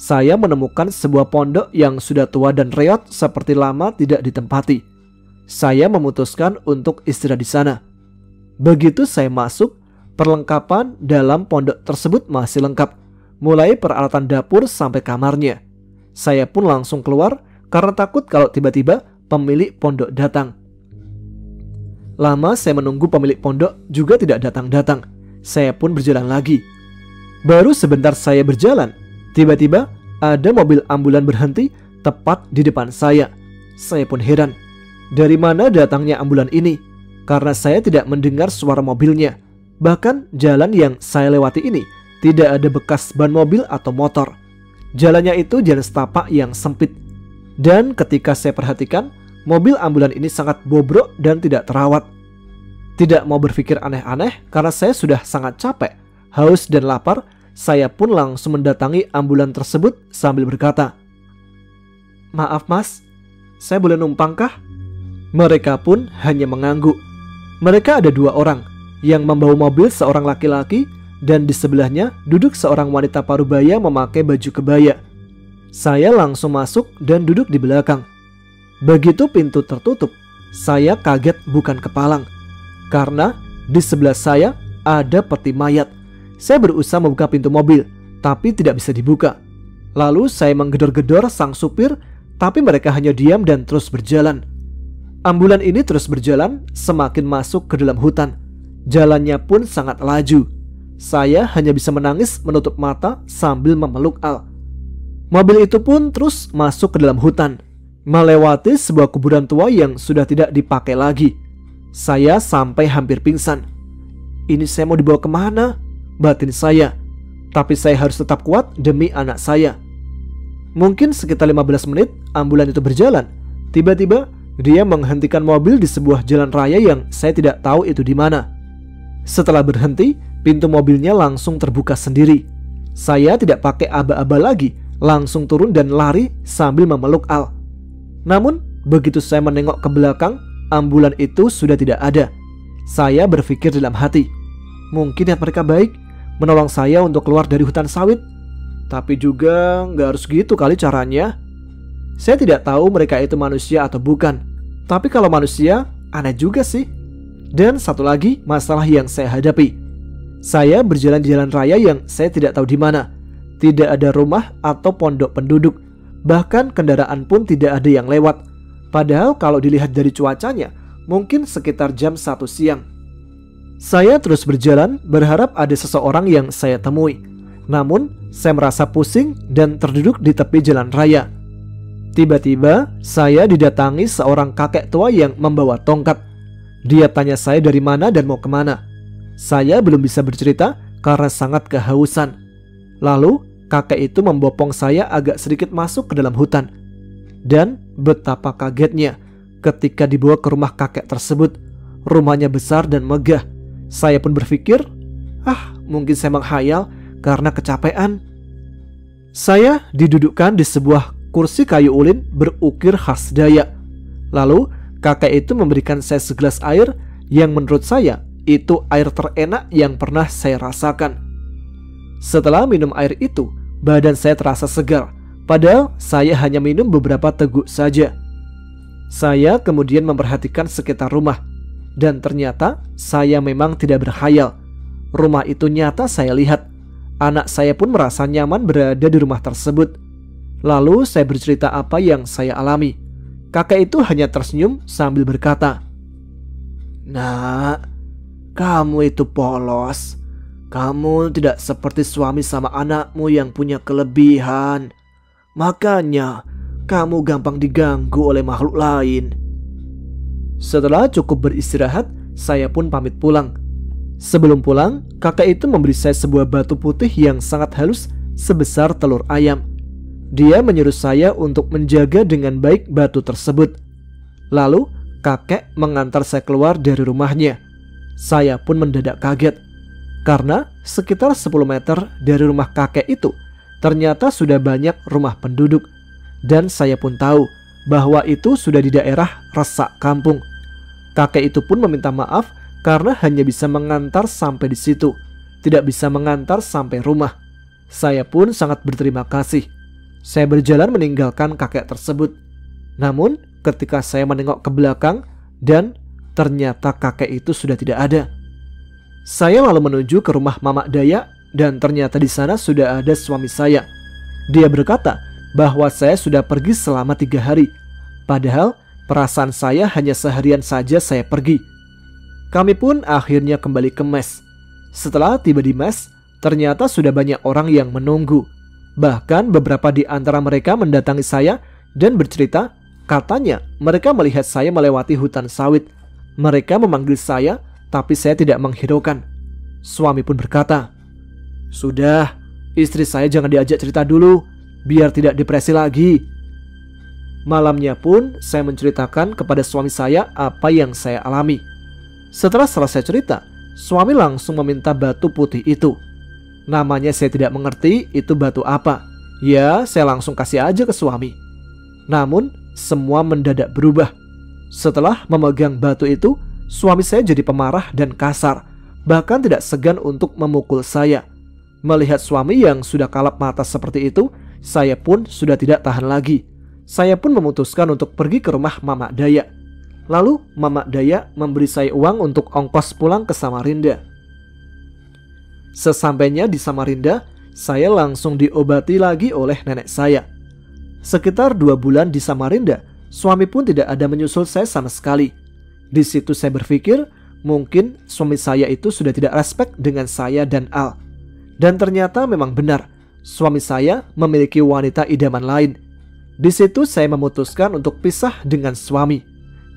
Saya menemukan sebuah pondok yang sudah tua dan reot seperti lama tidak ditempati. Saya memutuskan untuk istirahat di sana. Begitu saya masuk, perlengkapan dalam pondok tersebut masih lengkap, mulai peralatan dapur sampai kamarnya. Saya pun langsung keluar karena takut kalau tiba-tiba pemilik pondok datang. Lama saya menunggu pemilik pondok juga tidak datang-datang. Saya pun berjalan lagi. Baru sebentar saya berjalan, tiba-tiba ada mobil ambulan berhenti tepat di depan saya. Saya pun heran, dari mana datangnya ambulan ini? Karena saya tidak mendengar suara mobilnya. Bahkan jalan yang saya lewati ini tidak ada bekas ban mobil atau motor. Jalannya itu jalan setapak yang sempit. Dan ketika saya perhatikan, mobil ambulan ini sangat bobrok dan tidak terawat. Tidak mau berpikir aneh-aneh karena saya sudah sangat capek, haus dan lapar. Saya pun langsung mendatangi ambulan tersebut sambil berkata, "Maaf mas, saya boleh numpang kah?" Mereka pun hanya mengangguk. Mereka ada 2 orang, yang membawa mobil seorang laki-laki dan di sebelahnya duduk seorang wanita parubaya memakai baju kebaya. Saya langsung masuk dan duduk di belakang. Begitu pintu tertutup, saya kaget bukan kepalang, karena di sebelah saya ada peti mayat. Saya berusaha membuka pintu mobil, tapi tidak bisa dibuka. Lalu saya menggedor-gedor sang supir, tapi mereka hanya diam dan terus berjalan. Ambulan ini terus berjalan semakin masuk ke dalam hutan. Jalannya pun sangat laju. Saya hanya bisa menangis menutup mata sambil memeluk Al. Mobil itu pun terus masuk ke dalam hutan, melewati sebuah kuburan tua yang sudah tidak dipakai lagi. Saya sampai hampir pingsan. Ini saya mau dibawa kemana? Batin saya. Tapi saya harus tetap kuat demi anak saya. Mungkin sekitar 15 menit ambulan itu berjalan. Tiba-tiba dia menghentikan mobil di sebuah jalan raya yang saya tidak tahu itu di mana. Setelah berhenti, pintu mobilnya langsung terbuka sendiri. Saya tidak pakai aba-aba lagi, langsung turun dan lari sambil memeluk Al. Namun begitu saya menengok ke belakang, ambulan itu sudah tidak ada. Saya berpikir dalam hati, mungkin niat mereka baik menolong saya untuk keluar dari hutan sawit. Tapi juga nggak harus gitu kali caranya. Saya tidak tahu mereka itu manusia atau bukan. Tapi kalau manusia, aneh juga sih. Dan satu lagi masalah yang saya hadapi. Saya berjalan di jalan raya yang saya tidak tahu di mana. Tidak ada rumah atau pondok penduduk. Bahkan kendaraan pun tidak ada yang lewat. Padahal kalau dilihat dari cuacanya, mungkin sekitar jam 1 siang. Saya terus berjalan berharap ada seseorang yang saya temui. Namun, saya merasa pusing dan terduduk di tepi jalan raya. Tiba-tiba, saya didatangi seorang kakek tua yang membawa tongkat. Dia tanya saya dari mana dan mau kemana. Saya belum bisa bercerita karena sangat kehausan. Lalu, kakek itu membopong saya agak sedikit masuk ke dalam hutan. Dan betapa kagetnya ketika dibawa ke rumah kakek tersebut. Rumahnya besar dan megah. Saya pun berpikir, mungkin saya menghayal karena kecapean. Saya didudukkan di sebuah kursi kayu ulin berukir khas Dayak. Lalu kakek itu memberikan saya segelas air yang menurut saya itu air terenak yang pernah saya rasakan. Setelah minum air itu, badan saya terasa segar, padahal saya hanya minum beberapa teguk saja. Saya kemudian memperhatikan sekitar rumah, dan ternyata saya memang tidak berkhayal. Rumah itu nyata saya lihat. Anak saya pun merasa nyaman berada di rumah tersebut. Lalu saya bercerita apa yang saya alami. Kakek itu hanya tersenyum sambil berkata, "Nak, kamu itu polos. Kamu tidak seperti suami sama anakmu yang punya kelebihan. Makanya kamu gampang diganggu oleh makhluk lain." Setelah cukup beristirahat, saya pun pamit pulang. Sebelum pulang, kakek itu memberi saya sebuah batu putih yang sangat halus sebesar telur ayam. Dia menyuruh saya untuk menjaga dengan baik batu tersebut. Lalu kakek mengantar saya keluar dari rumahnya. Saya pun mendadak kaget, karena sekitar 10 meter dari rumah kakek itu ternyata sudah banyak rumah penduduk. Dan saya pun tahu bahwa itu sudah di daerah resak kampung. Kakek itu pun meminta maaf karena hanya bisa mengantar sampai di situ, tidak bisa mengantar sampai rumah. Saya pun sangat berterima kasih. Saya berjalan meninggalkan kakek tersebut. Namun ketika saya menengok ke belakang dan ternyata kakek itu sudah tidak ada. Saya lalu menuju ke rumah Mamak Dayak dan ternyata di sana sudah ada suami saya. Dia berkata bahwa saya sudah pergi selama 3 hari. Padahal perasaan saya hanya seharian saja saya pergi. Kami pun akhirnya kembali ke mes. Setelah tiba di mes, ternyata sudah banyak orang yang menunggu. Bahkan beberapa di antara mereka mendatangi saya dan bercerita, katanya mereka melihat saya melewati hutan sawit. Mereka memanggil saya, tapi saya tidak menghiraukan. Suami pun berkata, "Sudah, istri saya jangan diajak cerita dulu, biar tidak depresi lagi." Malamnya pun saya menceritakan kepada suami saya apa yang saya alami. Setelah selesai cerita, suami langsung meminta batu putih itu. Namanya saya tidak mengerti itu batu apa. Ya, saya langsung kasih aja ke suami. Namun, semua mendadak berubah. Setelah memegang batu itu, suami saya jadi pemarah dan kasar. Bahkan tidak segan untuk memukul saya. Melihat suami yang sudah kalap mata seperti itu, saya pun sudah tidak tahan lagi. Saya pun memutuskan untuk pergi ke rumah Mamak Dayak. Lalu Mamak Dayak memberi saya uang untuk ongkos pulang ke Samarinda. Sesampainya di Samarinda, saya langsung diobati lagi oleh nenek saya. Sekitar 2 bulan di Samarinda, suami pun tidak ada menyusul saya sama sekali. Di situ saya berpikir, mungkin suami saya itu sudah tidak respect dengan saya dan Al. Dan ternyata memang benar, suami saya memiliki wanita idaman lain. Di situ saya memutuskan untuk pisah dengan suami.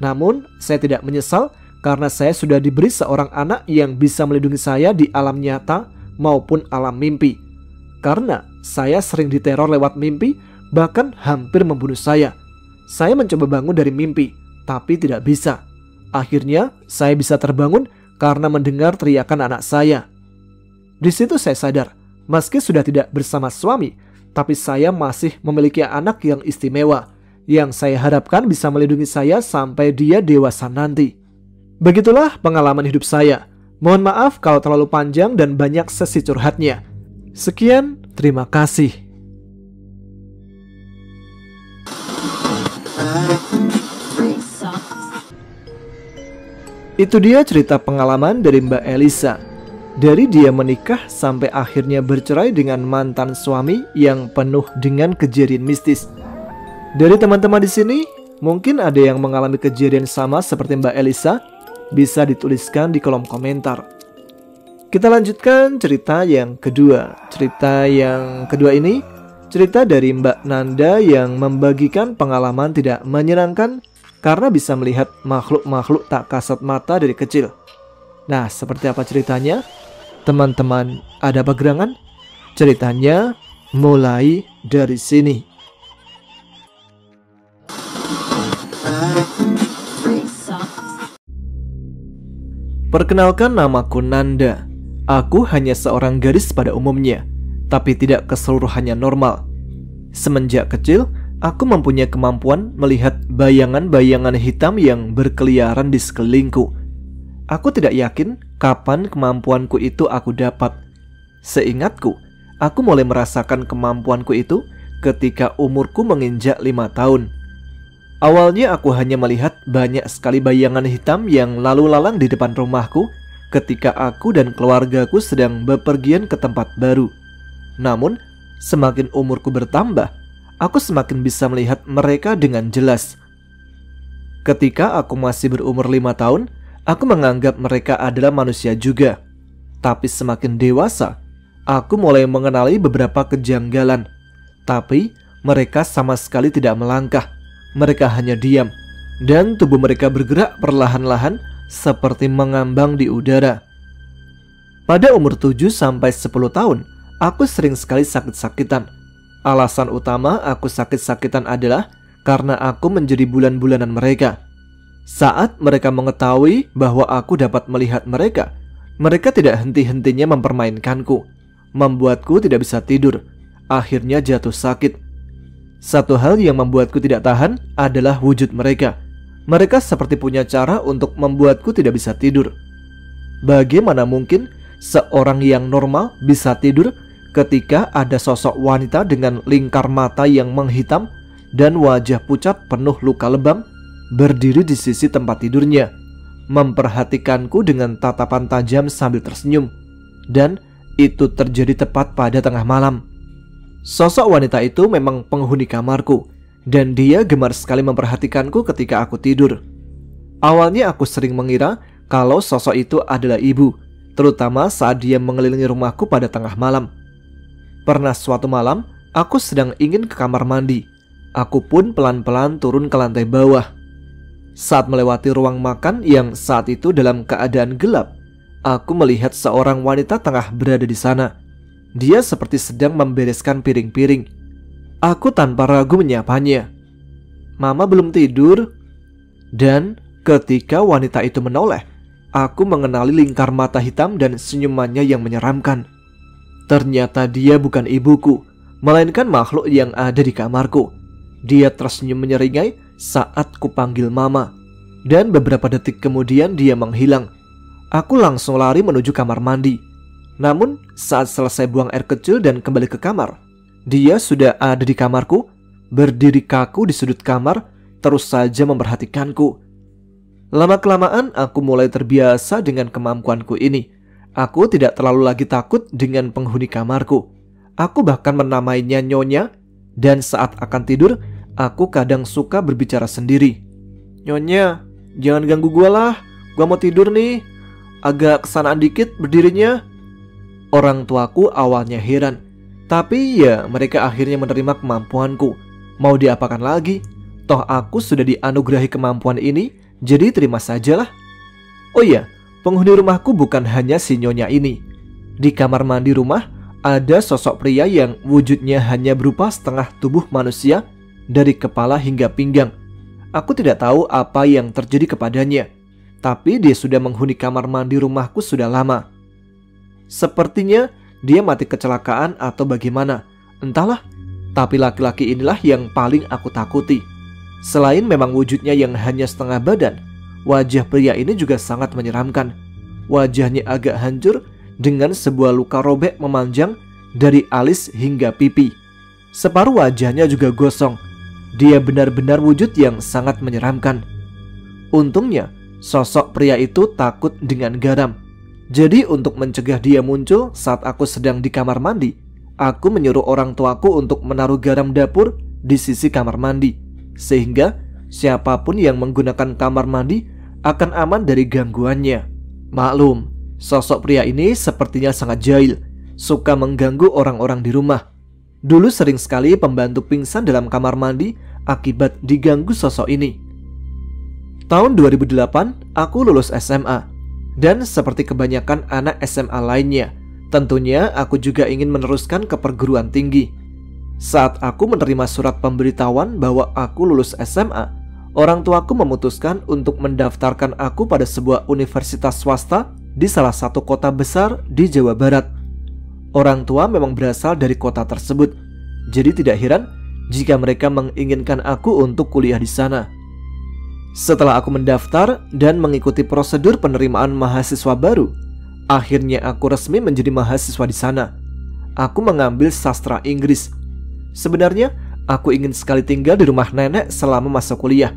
Namun saya tidak menyesal karena saya sudah diberi seorang anak yang bisa melindungi saya di alam nyata maupun alam mimpi. Karena saya sering diteror lewat mimpi, bahkan hampir membunuh saya. Saya mencoba bangun dari mimpi, tapi tidak bisa. Akhirnya saya bisa terbangun karena mendengar teriakan anak saya. Di situ saya sadar, meski sudah tidak bersama suami, tapi saya masih memiliki anak yang istimewa, yang saya harapkan bisa melindungi saya sampai dia dewasa nanti. Begitulah pengalaman hidup saya. Mohon maaf kalau terlalu panjang dan banyak sesi curhatnya. Sekian, terima kasih. Itu dia cerita pengalaman dari Mbak Elisa. Dari dia menikah sampai akhirnya bercerai dengan mantan suami yang penuh dengan kejadian mistis. Dari teman-teman di sini, mungkin ada yang mengalami kejadian sama seperti Mbak Elisa. Bisa dituliskan di kolom komentar. Kita lanjutkan cerita yang kedua. Cerita yang kedua ini cerita dari Mbak Nanda yang membagikan pengalaman tidak menyenangkan karena bisa melihat makhluk-makhluk tak kasat mata dari kecil. Nah, seperti apa ceritanya? Teman-teman, ada apa gerangan? Ceritanya mulai dari sini. Perkenalkan, namaku Nanda. Aku hanya seorang gadis pada umumnya, tapi tidak keseluruhannya normal. Semenjak kecil, aku mempunyai kemampuan melihat bayangan-bayangan hitam yang berkeliaran di sekelilingku. Aku tidak yakin kapan kemampuanku itu aku dapat. Seingatku, aku mulai merasakan kemampuanku itu ketika umurku menginjak 5 tahun. Awalnya aku hanya melihat banyak sekali bayangan hitam yang lalu lalang di depan rumahku ketika aku dan keluargaku sedang bepergian ke tempat baru. Namun, semakin umurku bertambah, aku semakin bisa melihat mereka dengan jelas. Ketika aku masih berumur 5 tahun, aku menganggap mereka adalah manusia juga. Tapi semakin dewasa, aku mulai mengenali beberapa kejanggalan. Tapi mereka sama sekali tidak melangkah. Mereka hanya diam, dan tubuh mereka bergerak perlahan-lahan seperti mengambang di udara. Pada umur 7-10 tahun, aku sering sekali sakit-sakitan. Alasan utama aku sakit-sakitan adalah karena aku menjadi bulan-bulanan mereka. Saat mereka mengetahui bahwa aku dapat melihat mereka, mereka tidak henti-hentinya mempermainkanku, membuatku tidak bisa tidur, akhirnya jatuh sakit. Satu hal yang membuatku tidak tahan adalah wujud mereka. Mereka seperti punya cara untuk membuatku tidak bisa tidur. Bagaimana mungkin seorang yang normal bisa tidur ketika ada sosok wanita dengan lingkar mata yang menghitam dan wajah pucat penuh luka lebam berdiri di sisi tempat tidurnya, memperhatikanku dengan tatapan tajam sambil tersenyum. Dan itu terjadi tepat pada tengah malam. Sosok wanita itu memang penghuni kamarku, dan dia gemar sekali memperhatikanku ketika aku tidur. Awalnya aku sering mengira kalau sosok itu adalah ibu, terutama saat dia mengelilingi rumahku pada tengah malam. Pernah suatu malam, aku sedang ingin ke kamar mandi. Aku pun pelan-pelan turun ke lantai bawah. Saat melewati ruang makan yang saat itu dalam keadaan gelap, aku melihat seorang wanita tengah berada di sana. Dia seperti sedang membereskan piring-piring. Aku tanpa ragu menyapanya. "Mama belum tidur?" Dan ketika wanita itu menoleh, aku mengenali lingkar mata hitam dan senyumannya yang menyeramkan. Ternyata dia bukan ibuku, melainkan makhluk yang ada di kamarku. Dia tersenyum menyeringai saat kupanggil mama. Dan beberapa detik kemudian dia menghilang. Aku langsung lari menuju kamar mandi. Namun saat selesai buang air kecil dan kembali ke kamar, dia sudah ada di kamarku, berdiri kaku di sudut kamar, terus saja memperhatikanku. Lama-kelamaan aku mulai terbiasa dengan kemampuanku ini. Aku tidak terlalu lagi takut dengan penghuni kamarku. Aku bahkan menamainya Nyonya, dan saat akan tidur, aku kadang suka berbicara sendiri. "Nyonya, jangan ganggu gua lah, gua mau tidur nih. agak kesanaan dikit berdirinya. Orang tuaku awalnya heran, tapi ya mereka akhirnya menerima kemampuanku. Mau diapakan lagi? Toh aku sudah dianugerahi kemampuan ini, jadi terima sajalah. Oh iya, penghuni rumahku bukan hanya si nyonya ini. Di kamar mandi rumah ada sosok pria yang wujudnya hanya berupa setengah tubuh manusia dari kepala hingga pinggang. Aku tidak tahu apa yang terjadi kepadanya, tapi dia sudah menghuni kamar mandi rumahku sudah lama. Sepertinya dia mati kecelakaan atau bagaimana, entahlah. Tapi laki-laki inilah yang paling aku takuti. Selain memang wujudnya yang hanya setengah badan, wajah pria ini juga sangat menyeramkan. Wajahnya agak hancur dengan sebuah luka robek memanjang dari alis hingga pipi. Separuh wajahnya juga gosong. Dia benar-benar wujud yang sangat menyeramkan. Untungnya, sosok pria itu takut dengan garam. Jadi untuk mencegah dia muncul saat aku sedang di kamar mandi, aku menyuruh orang tuaku untuk menaruh garam dapur di sisi kamar mandi, sehingga siapapun yang menggunakan kamar mandi akan aman dari gangguannya. Maklum, sosok pria ini sepertinya sangat jahil, suka mengganggu orang-orang di rumah. Dulu sering sekali pembantu pingsan dalam kamar mandi akibat diganggu sosok ini. Tahun 2008, aku lulus SMA. Dan seperti kebanyakan anak SMA lainnya, tentunya aku juga ingin meneruskan ke perguruan tinggi. Saat aku menerima surat pemberitahuan bahwa aku lulus SMA, orang tuaku memutuskan untuk mendaftarkan aku pada sebuah universitas swasta di salah satu kota besar di Jawa Barat. Orang tua memang berasal dari kota tersebut, jadi tidak heran jika mereka menginginkan aku untuk kuliah di sana. Setelah aku mendaftar dan mengikuti prosedur penerimaan mahasiswa baru, akhirnya aku resmi menjadi mahasiswa di sana. Aku mengambil sastra Inggris. Sebenarnya, aku ingin sekali tinggal di rumah nenek selama masa kuliah,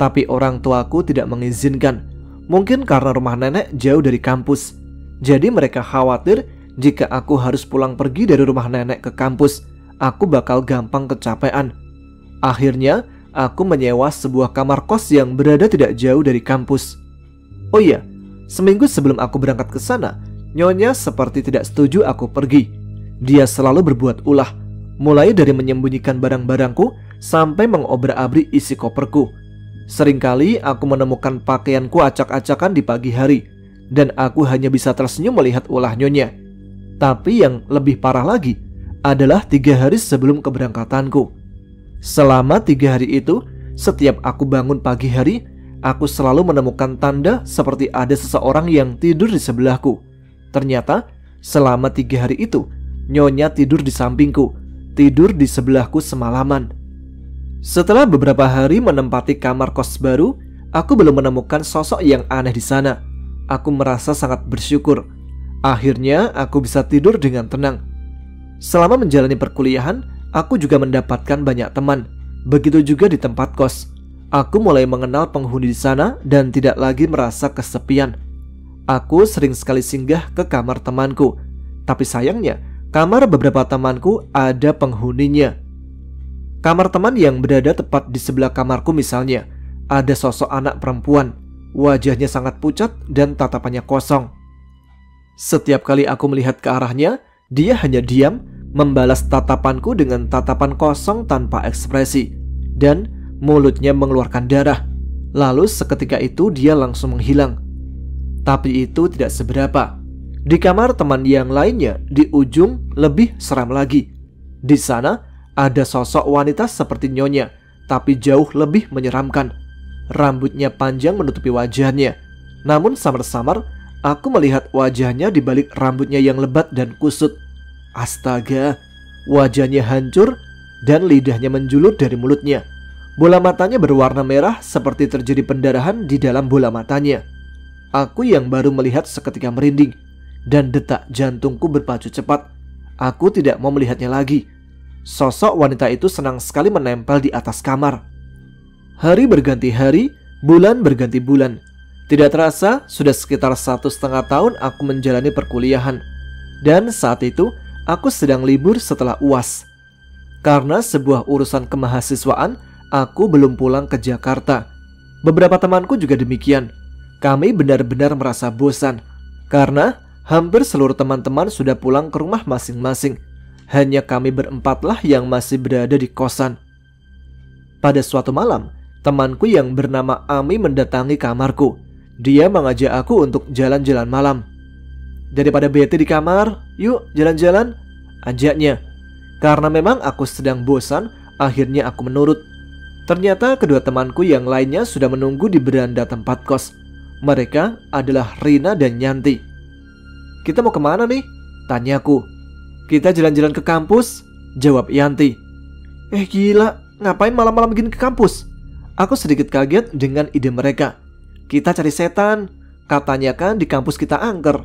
tapi orang tuaku tidak mengizinkan. Mungkin karena rumah nenek jauh dari kampus. Jadi mereka khawatir jika aku harus pulang pergi dari rumah nenek ke kampus, aku bakal gampang kecapean. Akhirnya, aku menyewa sebuah kamar kos yang berada tidak jauh dari kampus. Oh iya, seminggu sebelum aku berangkat ke sana, nyonya seperti tidak setuju aku pergi. Dia selalu berbuat ulah, mulai dari menyembunyikan barang-barangku sampai mengobrak-abrik isi koperku. Seringkali aku menemukan pakaianku acak-acakan di pagi hari, dan aku hanya bisa tersenyum melihat ulah nyonya. Tapi yang lebih parah lagi adalah 3 hari sebelum keberangkatanku. Selama 3 hari itu, setiap aku bangun pagi hari, aku selalu menemukan tanda seperti ada seseorang yang tidur di sebelahku. Ternyata, selama 3 hari itu, nyonya tidur di sampingku, tidur di sebelahku semalaman. Setelah beberapa hari menempati kamar kos baru, aku belum menemukan sosok yang aneh di sana. Aku merasa sangat bersyukur. Akhirnya, aku bisa tidur dengan tenang. Selama menjalani perkuliahan, aku juga mendapatkan banyak teman. Begitu juga di tempat kos. Aku mulai mengenal penghuni di sana dan tidak lagi merasa kesepian. Aku sering sekali singgah ke kamar temanku. Tapi sayangnya, kamar beberapa temanku ada penghuninya. Kamar teman yang berada tepat di sebelah kamarku misalnya, ada sosok anak perempuan. Wajahnya sangat pucat dan tatapannya kosong. Setiap kali aku melihat ke arahnya, dia hanya diam, membalas tatapanku dengan tatapan kosong tanpa ekspresi, dan mulutnya mengeluarkan darah. Lalu seketika itu dia langsung menghilang. Tapi itu tidak seberapa. Di kamar teman yang lainnya, di ujung lebih seram lagi. Di sana ada sosok wanita seperti nyonya, tapi jauh lebih menyeramkan. Rambutnya panjang menutupi wajahnya. Namun samar-samar aku melihat wajahnya di balik rambutnya yang lebat dan kusut. Astaga, wajahnya hancur dan lidahnya menjulur dari mulutnya. Bola matanya berwarna merah seperti terjadi pendarahan di dalam bola matanya. Aku yang baru melihat seketika merinding dan detak jantungku berpacu cepat. Aku tidak mau melihatnya lagi. Sosok wanita itu senang sekali menempel di atas kamar. Hari berganti hari, bulan berganti bulan. Tidak terasa sudah sekitar 1,5 tahun aku menjalani perkuliahan. Dan saat itu aku sedang libur setelah UAS. Karena sebuah urusan kemahasiswaan, aku belum pulang ke Jakarta. Beberapa temanku juga demikian. Kami benar-benar merasa bosan. karena hampir seluruh teman-teman sudah pulang ke rumah masing-masing. Hanya kami berempatlah yang masih berada di kosan. Pada suatu malam, temanku yang bernama Ami mendatangi kamarku. Dia mengajak aku untuk jalan-jalan malam. "Daripada bete di kamar, yuk jalan-jalan," ajaknya. Karena memang aku sedang bosan, akhirnya aku menurut. Ternyata kedua temanku yang lainnya sudah menunggu di beranda tempat kos. Mereka adalah Rina dan Yanti. "Kita mau kemana nih?" tanyaku. "Kita jalan-jalan ke kampus," jawab Yanti. Gila, ngapain malam-malam begini ke kampus?" Aku sedikit kaget dengan ide mereka. "Kita cari setan, katanya kan di kampus kita angker.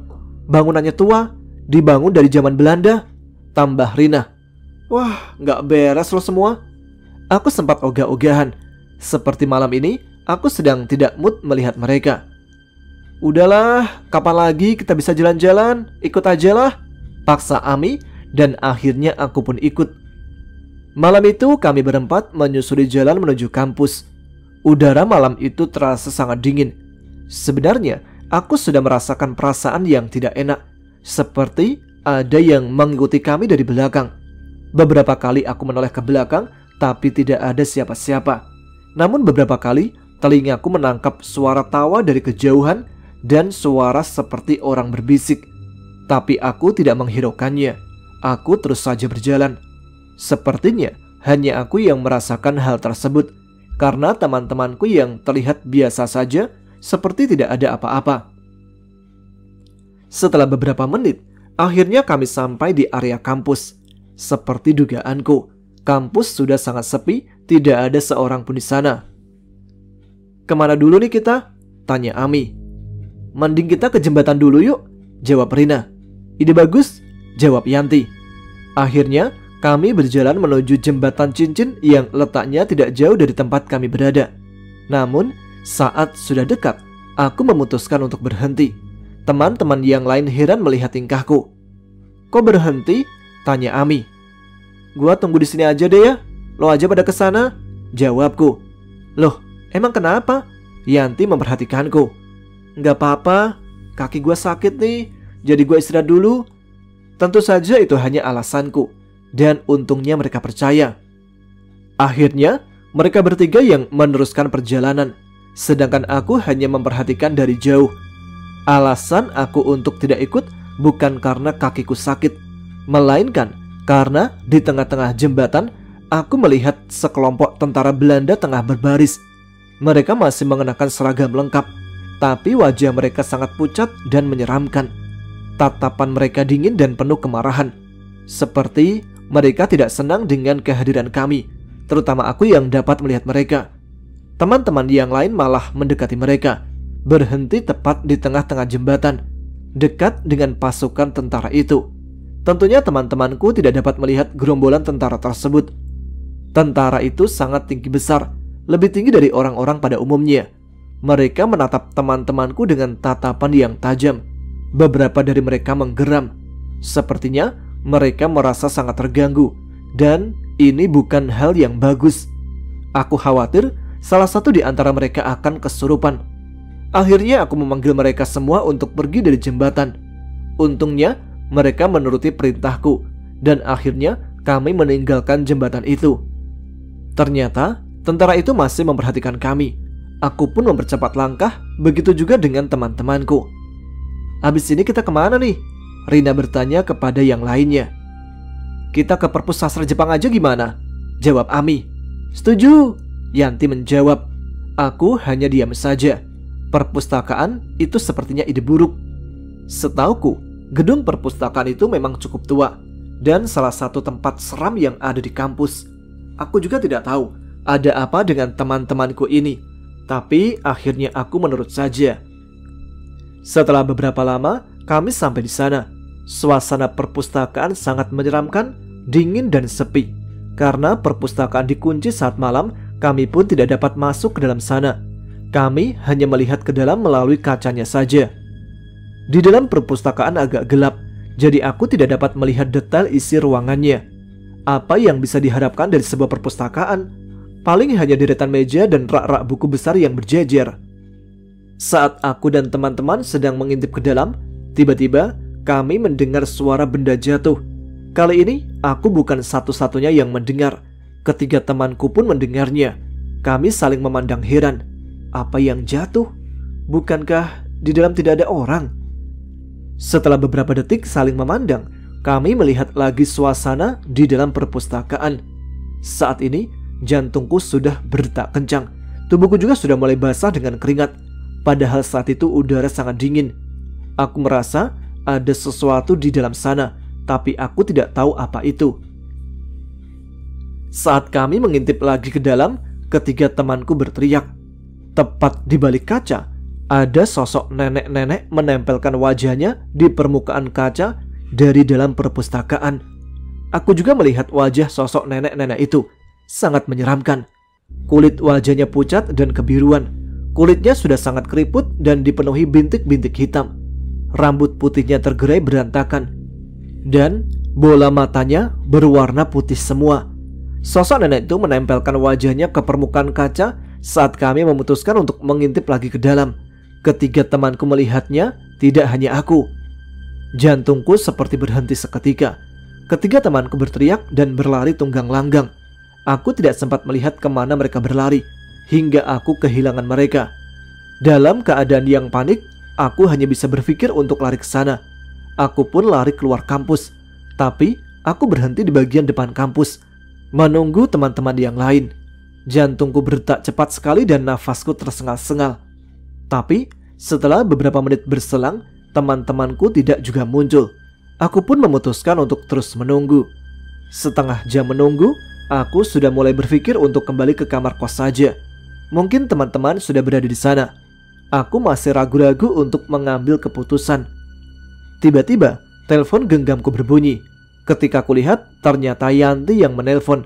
Bangunannya tua, dibangun dari zaman Belanda," tambah Rina. "Wah, nggak beres lo semua." Aku sempat ogah-ogahan. Seperti malam ini, aku sedang tidak mood melihat mereka. "Udahlah, kapan lagi kita bisa jalan-jalan? Ikut aja lah," paksa Ami, dan akhirnya aku pun ikut. Malam itu kami berempat menyusuri jalan menuju kampus. Udara malam itu terasa sangat dingin. Sebenarnya, aku sudah merasakan perasaan yang tidak enak, seperti ada yang mengikuti kami dari belakang. Beberapa kali aku menoleh ke belakang, tapi tidak ada siapa-siapa. Namun beberapa kali telingaku menangkap suara tawa dari kejauhan dan suara seperti orang berbisik. Tapi aku tidak menghiraukannya. Aku terus saja berjalan. Sepertinya hanya aku yang merasakan hal tersebut, karena teman-temanku yang terlihat biasa saja, seperti tidak ada apa-apa. Setelah beberapa menit, akhirnya kami sampai di area kampus. Seperti dugaanku, kampus sudah sangat sepi, tidak ada seorang pun di sana. "Kemana dulu nih kita?" tanya Ami. "Mending kita ke jembatan dulu yuk," jawab Rina. "Ide bagus," jawab Yanti. Akhirnya kami berjalan menuju jembatan cincin yang letaknya tidak jauh dari tempat kami berada. Namun saat sudah dekat, aku memutuskan untuk berhenti. Teman-teman yang lain heran melihat tingkahku. "Kok berhenti?" tanya Ami. "Gua tunggu di sini aja deh ya. Lo aja pada kesana," jawabku. "Loh, emang kenapa?" Yanti memperhatikanku. "Nggak apa-apa, kaki gua sakit nih, jadi gua istirahat dulu." Tentu saja itu hanya alasanku, dan untungnya mereka percaya. Akhirnya, mereka bertiga yang meneruskan perjalanan, sedangkan aku hanya memperhatikan dari jauh. Alasan aku untuk tidak ikut bukan karena kakiku sakit, melainkan karena di tengah-tengah jembatan aku melihat sekelompok tentara Belanda tengah berbaris. Mereka masih mengenakan seragam lengkap, tapi wajah mereka sangat pucat dan menyeramkan. Tatapan mereka dingin dan penuh kemarahan, seperti mereka tidak senang dengan kehadiran kami, terutama aku yang dapat melihat mereka. Teman-teman yang lain malah mendekati mereka, berhenti tepat di tengah-tengah jembatan, dekat dengan pasukan tentara itu. Tentunya teman-temanku tidak dapat melihat gerombolan tentara tersebut. Tentara itu sangat tinggi besar, lebih tinggi dari orang-orang pada umumnya. Mereka menatap teman-temanku dengan tatapan yang tajam. Beberapa dari mereka menggeram. Sepertinya mereka merasa sangat terganggu, dan ini bukan hal yang bagus. Aku khawatir salah satu di antara mereka akan kesurupan. Akhirnya aku memanggil mereka semua untuk pergi dari jembatan. Untungnya mereka menuruti perintahku, dan akhirnya kami meninggalkan jembatan itu. Ternyata tentara itu masih memperhatikan kami. Aku pun mempercepat langkah, begitu juga dengan teman-temanku. "Habis ini kita kemana nih?" Rina bertanya kepada yang lainnya. "Kita ke perpus sastra Jepang aja gimana?" jawab Ami. "Setuju," Yanti menjawab. Aku hanya diam saja. Perpustakaan itu sepertinya ide buruk. Setauku, gedung perpustakaan itu memang cukup tua dan salah satu tempat seram yang ada di kampus. Aku juga tidak tahu ada apa dengan teman-temanku ini, tapi akhirnya aku menurut saja. Setelah beberapa lama, kami sampai di sana. Suasana perpustakaan sangat menyeramkan, dingin dan sepi. Karena perpustakaan dikunci saat malam, kami pun tidak dapat masuk ke dalam sana. Kami hanya melihat ke dalam melalui kacanya saja. Di dalam perpustakaan agak gelap, jadi aku tidak dapat melihat detail isi ruangannya. Apa yang bisa diharapkan dari sebuah perpustakaan? Paling hanya deretan meja dan rak-rak buku besar yang berjejer. Saat aku dan teman-teman sedang mengintip ke dalam, Tiba-tiba kami mendengar suara benda jatuh. Kali ini aku bukan satu-satunya yang mendengar. Ketiga temanku pun mendengarnya. Kami saling memandang heran. Apa yang jatuh? Bukankah di dalam tidak ada orang? Setelah beberapa detik saling memandang, kami melihat lagi suasana di dalam perpustakaan. Saat ini jantungku sudah berdetak kencang. Tubuhku juga sudah mulai basah dengan keringat. Padahal saat itu udara sangat dingin. Aku merasa ada sesuatu di dalam sana, tapi aku tidak tahu apa itu. Saat kami mengintip lagi ke dalam, ketiga temanku berteriak. Tepat di balik kaca, ada sosok nenek-nenek menempelkan wajahnya di permukaan kaca dari dalam perpustakaan. Aku juga melihat wajah sosok nenek-nenek itu. Sangat menyeramkan. Kulit wajahnya pucat dan kebiruan. Kulitnya sudah sangat keriput dan dipenuhi bintik-bintik hitam. Rambut putihnya tergerai berantakan. Dan bola matanya berwarna putih semua. Sosok nenek itu menempelkan wajahnya ke permukaan kaca saat kami memutuskan untuk mengintip lagi ke dalam. Ketiga temanku melihatnya, tidak hanya aku. Jantungku seperti berhenti seketika. Ketiga temanku berteriak dan berlari tunggang langgang. Aku tidak sempat melihat kemana mereka berlari, hingga aku kehilangan mereka. Dalam keadaan yang panik, aku hanya bisa berpikir untuk lari ke sana. Aku pun lari keluar kampus, tapi aku berhenti di bagian depan kampus, menunggu teman-teman yang lain. Jantungku berdetak cepat sekali dan nafasku tersengal-sengal. Tapi setelah beberapa menit berselang, teman-temanku tidak juga muncul. Aku pun memutuskan untuk terus menunggu. Setengah jam menunggu, aku sudah mulai berpikir untuk kembali ke kamar kos saja. Mungkin teman-teman sudah berada di sana. Aku masih ragu-ragu untuk mengambil keputusan. Tiba-tiba, telepon genggamku berbunyi. Ketika aku lihat, ternyata Yanti yang menelpon.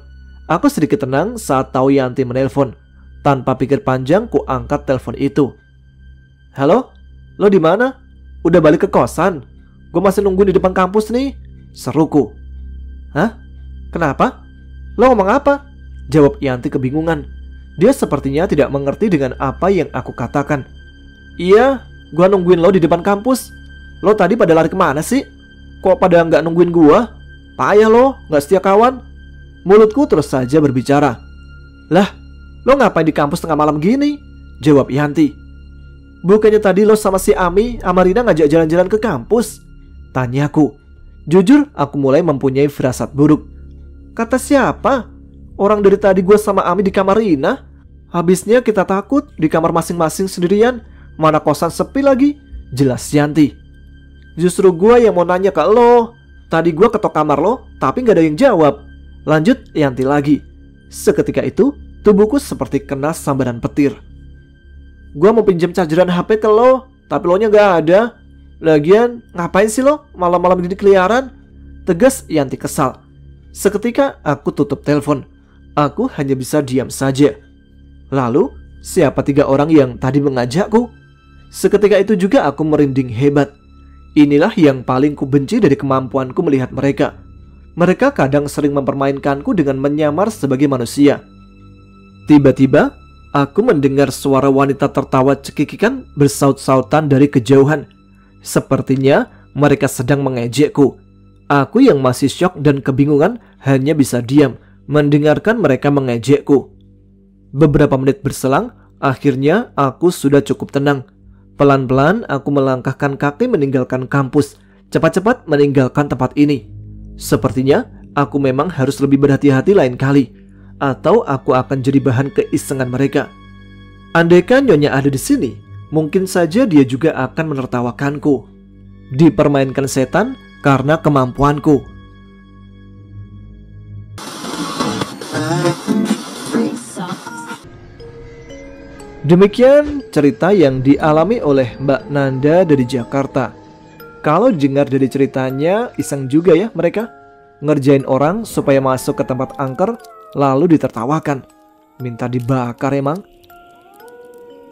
Aku sedikit tenang saat tahu Yanti menelpon. Tanpa pikir panjang, ku angkat telepon itu. Halo? Lo di mana? Udah balik ke kosan? Gue masih nunggu di depan kampus nih, seruku. Hah? Kenapa? Lo ngomong apa? Jawab Yanti kebingungan. Dia sepertinya tidak mengerti dengan apa yang aku katakan. Iya, gue nungguin lo di depan kampus. Lo tadi pada lari kemana sih? Kok pada nggak nungguin gue? Payah lo, nggak setia kawan. Mulutku terus saja berbicara. Lah, lo ngapain di kampus tengah malam gini? Jawab Yanti. Bukannya tadi lo sama si Ami, Amarina ngajak jalan-jalan ke kampus? Tanyaku. Jujur, aku mulai mempunyai firasat buruk. Kata siapa? Orang dari tadi gue sama Ami di kamar Rina. Habisnya kita takut di kamar masing-masing sendirian. Mana kosan sepi lagi? Jelas Yanti. Justru gue yang mau nanya ke lo. Tadi gue ketok kamar lo, tapi gak ada yang jawab. Lanjut Yanti lagi. Seketika itu, tubuhku seperti kena sambaran petir. Gue mau pinjam chargeran HP ke lo, tapi lo nya gak ada. Lagian, ngapain sih lo malam-malam gini keliaran? Tegas Yanti kesal. Seketika aku tutup telepon. Aku hanya bisa diam saja. Lalu, siapa 3 orang yang tadi mengajakku? Seketika itu juga aku merinding hebat. Inilah yang paling kubenci dari kemampuanku melihat mereka. Mereka kadang sering mempermainkanku dengan menyamar sebagai manusia. Tiba-tiba, aku mendengar suara wanita tertawa cekikikan bersaut-sautan dari kejauhan. Sepertinya mereka sedang mengejekku. Aku yang masih syok dan kebingungan hanya bisa diam mendengarkan mereka mengejekku. Beberapa menit berselang, akhirnya aku sudah cukup tenang. Pelan-pelan aku melangkahkan kaki meninggalkan kampus, cepat-cepat meninggalkan tempat ini. Sepertinya aku memang harus lebih berhati-hati lain kali, atau aku akan jadi bahan keisengan mereka. Andaikan Nyonya ada di sini, mungkin saja dia juga akan menertawakanku. Dipermainkan setan karena kemampuanku. Demikian cerita yang dialami oleh Mbak Nanda dari Jakarta. Kalau dengar dari ceritanya, iseng juga ya mereka ngerjain orang supaya masuk ke tempat angker lalu ditertawakan. Minta dibakar emang.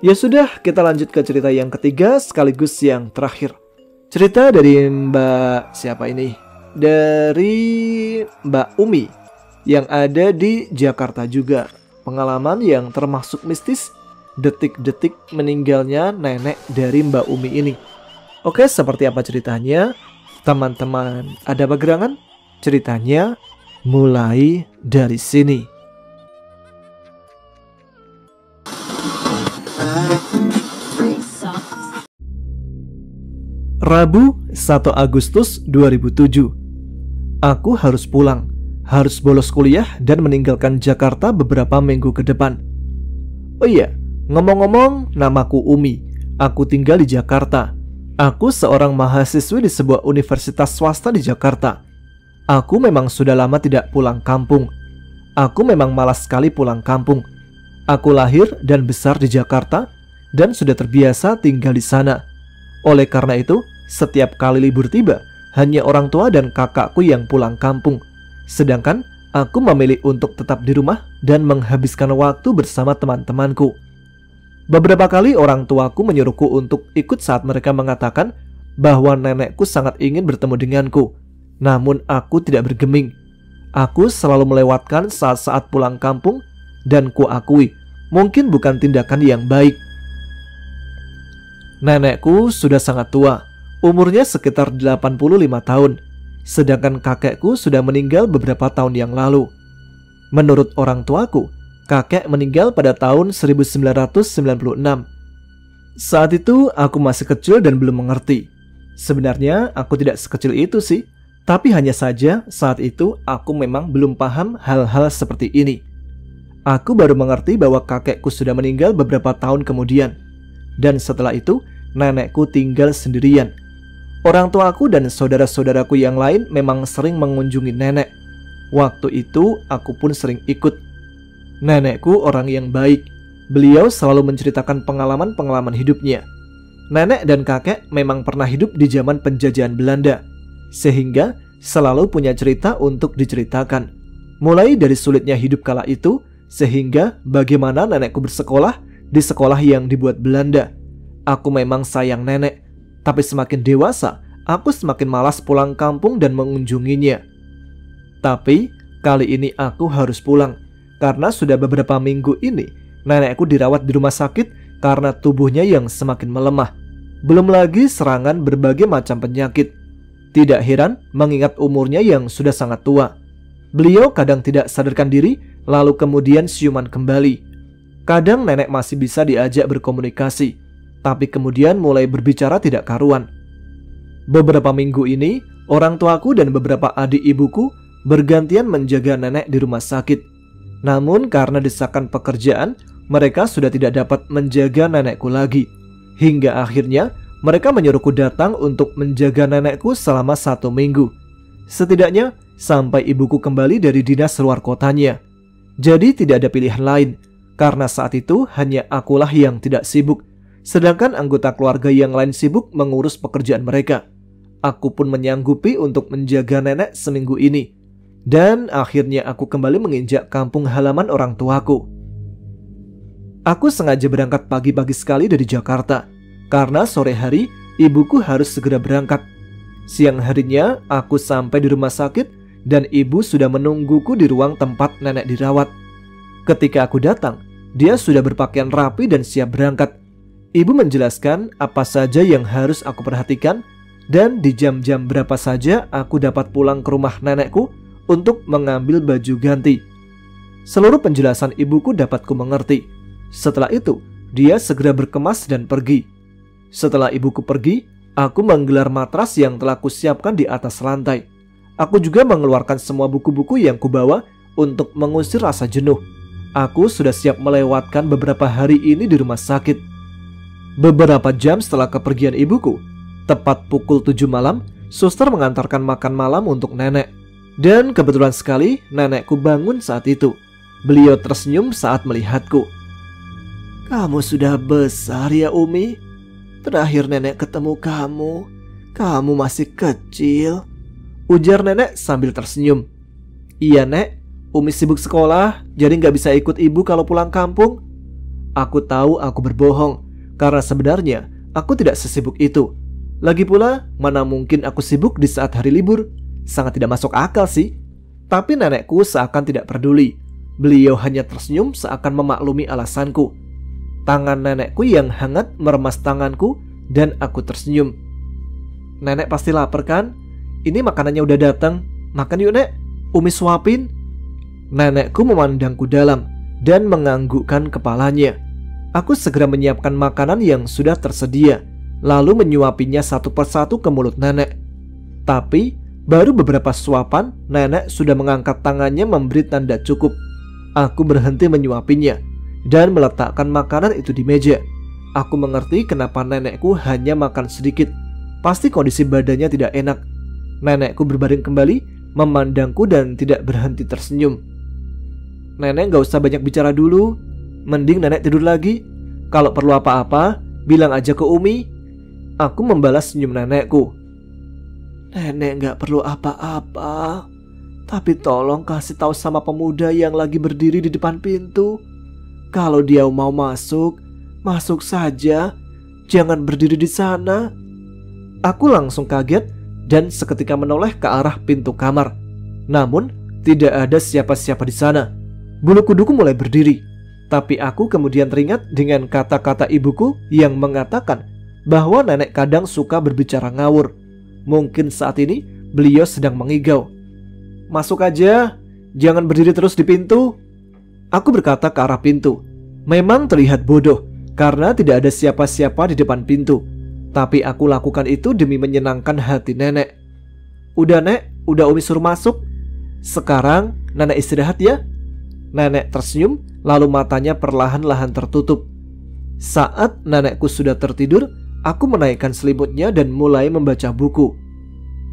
Ya sudah, kita lanjut ke cerita yang ketiga sekaligus yang terakhir. Cerita dari Mbak siapa ini? Dari Mbak Umi yang ada di Jakarta juga. Pengalaman yang termasuk mistis, detik-detik meninggalnya nenek dari Mbak Umi ini. Oke, seperti apa ceritanya? Teman-teman, ada pegerangan? Ceritanya mulai dari sini. Rabu 1 Agustus 2007. Aku harus pulang, harus bolos kuliah dan meninggalkan Jakarta beberapa minggu ke depan. Oh iya, ngomong-ngomong, namaku Umi. Aku tinggal di Jakarta. Aku seorang mahasiswi di sebuah universitas swasta di Jakarta. Aku memang sudah lama tidak pulang kampung. Aku memang malas sekali pulang kampung. Aku lahir dan besar di Jakarta dan sudah terbiasa tinggal di sana. Oleh karena itu, setiap kali libur tiba, hanya orang tua dan kakakku yang pulang kampung. Sedangkan aku memilih untuk tetap di rumah dan menghabiskan waktu bersama teman-temanku. Beberapa kali orang tuaku menyuruhku untuk ikut saat mereka mengatakan bahwa nenekku sangat ingin bertemu denganku. Namun aku tidak bergeming. Aku selalu melewatkan saat-saat pulang kampung dan kuakui mungkin bukan tindakan yang baik. Nenekku sudah sangat tua, umurnya sekitar 85 tahun, sedangkan kakekku sudah meninggal beberapa tahun yang lalu. Menurut orang tuaku, kakek meninggal pada tahun 1996. Saat itu aku masih kecil dan belum mengerti. Sebenarnya aku tidak sekecil itu sih, tapi hanya saja saat itu aku memang belum paham hal-hal seperti ini. Aku baru mengerti bahwa kakekku sudah meninggal beberapa tahun kemudian. Dan setelah itu, nenekku tinggal sendirian. Orang tuaku dan saudara-saudaraku yang lain memang sering mengunjungi nenek. Waktu itu aku pun sering ikut. Nenekku orang yang baik. Beliau selalu menceritakan pengalaman-pengalaman hidupnya. Nenek dan kakek memang pernah hidup di zaman penjajahan Belanda, sehingga selalu punya cerita untuk diceritakan. Mulai dari sulitnya hidup kala itu, sehingga bagaimana nenekku bersekolah di sekolah yang dibuat Belanda. Aku memang sayang nenek, tapi semakin dewasa, aku semakin malas pulang kampung dan mengunjunginya. Tapi kali ini aku harus pulang. Karena sudah beberapa minggu ini, nenekku dirawat di rumah sakit karena tubuhnya yang semakin melemah. Belum lagi serangan berbagai macam penyakit. Tidak heran mengingat umurnya yang sudah sangat tua. Beliau kadang tidak sadarkan diri, lalu kemudian siuman kembali. Kadang nenek masih bisa diajak berkomunikasi, tapi kemudian mulai berbicara tidak karuan. Beberapa minggu ini, orang tuaku dan beberapa adik ibuku bergantian menjaga nenek di rumah sakit. Namun karena desakan pekerjaan, mereka sudah tidak dapat menjaga nenekku lagi. Hingga akhirnya mereka menyuruhku datang untuk menjaga nenekku selama 1 minggu. Setidaknya sampai ibuku kembali dari dinas luar kotanya. Jadi tidak ada pilihan lain, karena saat itu hanya akulah yang tidak sibuk. Sedangkan anggota keluarga yang lain sibuk mengurus pekerjaan mereka. Aku pun menyanggupi untuk menjaga nenek seminggu ini. Dan akhirnya aku kembali menginjak kampung halaman orang tuaku. Aku sengaja berangkat pagi-pagi sekali dari Jakarta, karena sore hari ibuku harus segera berangkat. Siang harinya aku sampai di rumah sakit dan ibu sudah menungguku di ruang tempat nenek dirawat. Ketika aku datang, dia sudah berpakaian rapi dan siap berangkat. Ibu menjelaskan apa saja yang harus aku perhatikan dan di jam-jam berapa saja aku dapat pulang ke rumah nenekku untuk mengambil baju ganti. Seluruh penjelasan ibuku dapat ku mengerti. Setelah itu, dia segera berkemas dan pergi. Setelah ibuku pergi, aku menggelar matras yang telah kusiapkan di atas lantai. Aku juga mengeluarkan semua buku-buku yang kubawa untuk mengusir rasa jenuh. Aku sudah siap melewatkan beberapa hari ini di rumah sakit. Beberapa jam setelah kepergian ibuku, tepat pukul 7 malam, suster mengantarkan makan malam untuk nenek. Dan kebetulan sekali nenekku bangun saat itu. Beliau tersenyum saat melihatku. "Kamu sudah besar ya Umi? Terakhir nenek ketemu kamu masih kecil," ujar nenek sambil tersenyum. "Iya nek, Umi sibuk sekolah, jadi gak bisa ikut ibu kalau pulang kampung." Aku tahu aku berbohong, karena sebenarnya aku tidak sesibuk itu. Lagi pula, mana mungkin aku sibuk di saat hari libur? Sangat tidak masuk akal sih. Tapi nenekku seakan tidak peduli. Beliau hanya tersenyum seakan memaklumi alasanku. Tangan nenekku yang hangat meremas tanganku dan aku tersenyum. Nenek pasti lapar kan? Ini makanannya udah datang. Makan yuk Nek, Umi suapin. Nenekku memandangku dalam dan menganggukkan kepalanya. Aku segera menyiapkan makanan yang sudah tersedia, lalu menyuapinya satu persatu ke mulut nenek. Tapi baru beberapa suapan, nenek sudah mengangkat tangannya memberi tanda cukup. Aku berhenti menyuapinya dan meletakkan makanan itu di meja. Aku mengerti kenapa nenekku hanya makan sedikit. Pasti kondisi badannya tidak enak. Nenekku berbaring kembali, memandangku dan tidak berhenti tersenyum. Nenek gak usah banyak bicara dulu. Mending nenek tidur lagi. Kalau perlu apa-apa, bilang aja ke Umi. Aku membalas senyum nenekku. Nenek gak perlu apa-apa. Tapi tolong kasih tahu sama pemuda yang lagi berdiri di depan pintu. Kalau dia mau masuk, masuk saja. Jangan berdiri di sana. Aku langsung kaget dan seketika menoleh ke arah pintu kamar. Namun tidak ada siapa-siapa di sana. Bulu kuduku mulai berdiri. Tapi aku kemudian teringat dengan kata-kata ibuku yang mengatakan bahwa nenek kadang suka berbicara ngawur. Mungkin saat ini beliau sedang mengigau. Masuk aja, jangan berdiri terus di pintu. Aku berkata ke arah pintu. Memang terlihat bodoh karena tidak ada siapa-siapa di depan pintu. Tapi aku lakukan itu demi menyenangkan hati nenek. Udah Nek, udah Umi suruh masuk. Sekarang nenek istirahat ya. Nenek tersenyum, lalu matanya perlahan-lahan tertutup. Saat nenekku sudah tertidur, aku menaikkan selimutnya dan mulai membaca buku.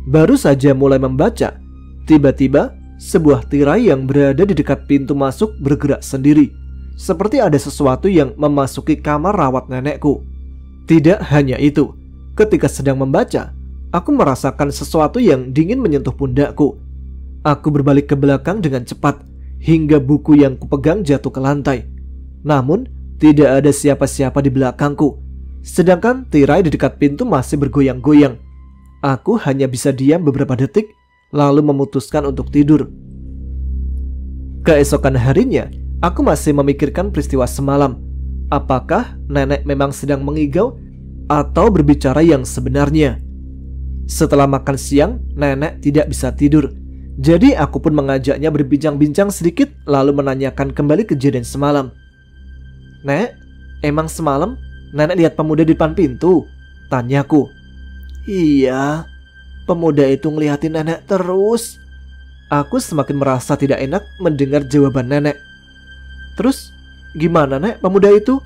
Baru saja mulai membaca, tiba-tiba sebuah tirai yang berada di dekat pintu masuk bergerak sendiri, seperti ada sesuatu yang memasuki kamar rawat nenekku. Tidak hanya itu, ketika sedang membaca, aku merasakan sesuatu yang dingin menyentuh pundakku. Aku berbalik ke belakang dengan cepat, hingga buku yang kupegang jatuh ke lantai. Namun, tidak ada siapa-siapa di belakangku. Sedangkan tirai di dekat pintu masih bergoyang-goyang. Aku hanya bisa diam beberapa detik, lalu memutuskan untuk tidur. Keesokan harinya, aku masih memikirkan peristiwa semalam. Apakah nenek memang sedang mengigau atau berbicara yang sebenarnya? Setelah makan siang, nenek tidak bisa tidur. Jadi aku pun mengajaknya berbincang-bincang sedikit, lalu menanyakan kembali kejadian semalam. Nek, emang semalam nenek lihat pemuda di depan pintu? Tanyaku. Iya, pemuda itu ngeliatin nenek terus. Aku semakin merasa tidak enak mendengar jawaban nenek. Terus, gimana Nek pemuda itu?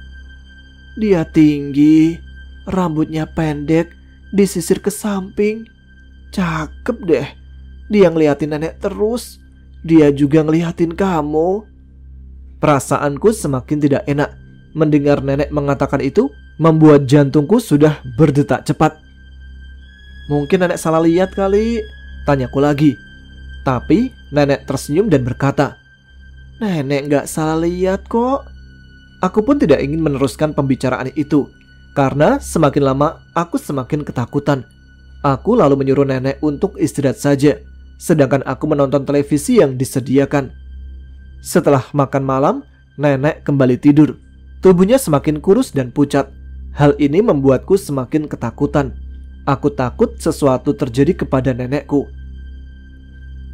Dia tinggi, rambutnya pendek, disisir ke samping. Cakep deh. Dia ngeliatin nenek terus. Dia juga ngeliatin kamu. Perasaanku semakin tidak enak. Mendengar nenek mengatakan itu membuat jantungku sudah berdetak cepat. Mungkin nenek salah lihat kali, tanyaku lagi. Tapi nenek tersenyum dan berkata, nenek gak salah lihat kok. Aku pun tidak ingin meneruskan pembicaraan itu, karena semakin lama aku semakin ketakutan. Aku lalu menyuruh nenek untuk istirahat saja, sedangkan aku menonton televisi yang disediakan. Setelah makan malam, nenek kembali tidur. Tubuhnya semakin kurus dan pucat. Hal ini membuatku semakin ketakutan. Aku takut sesuatu terjadi kepada nenekku.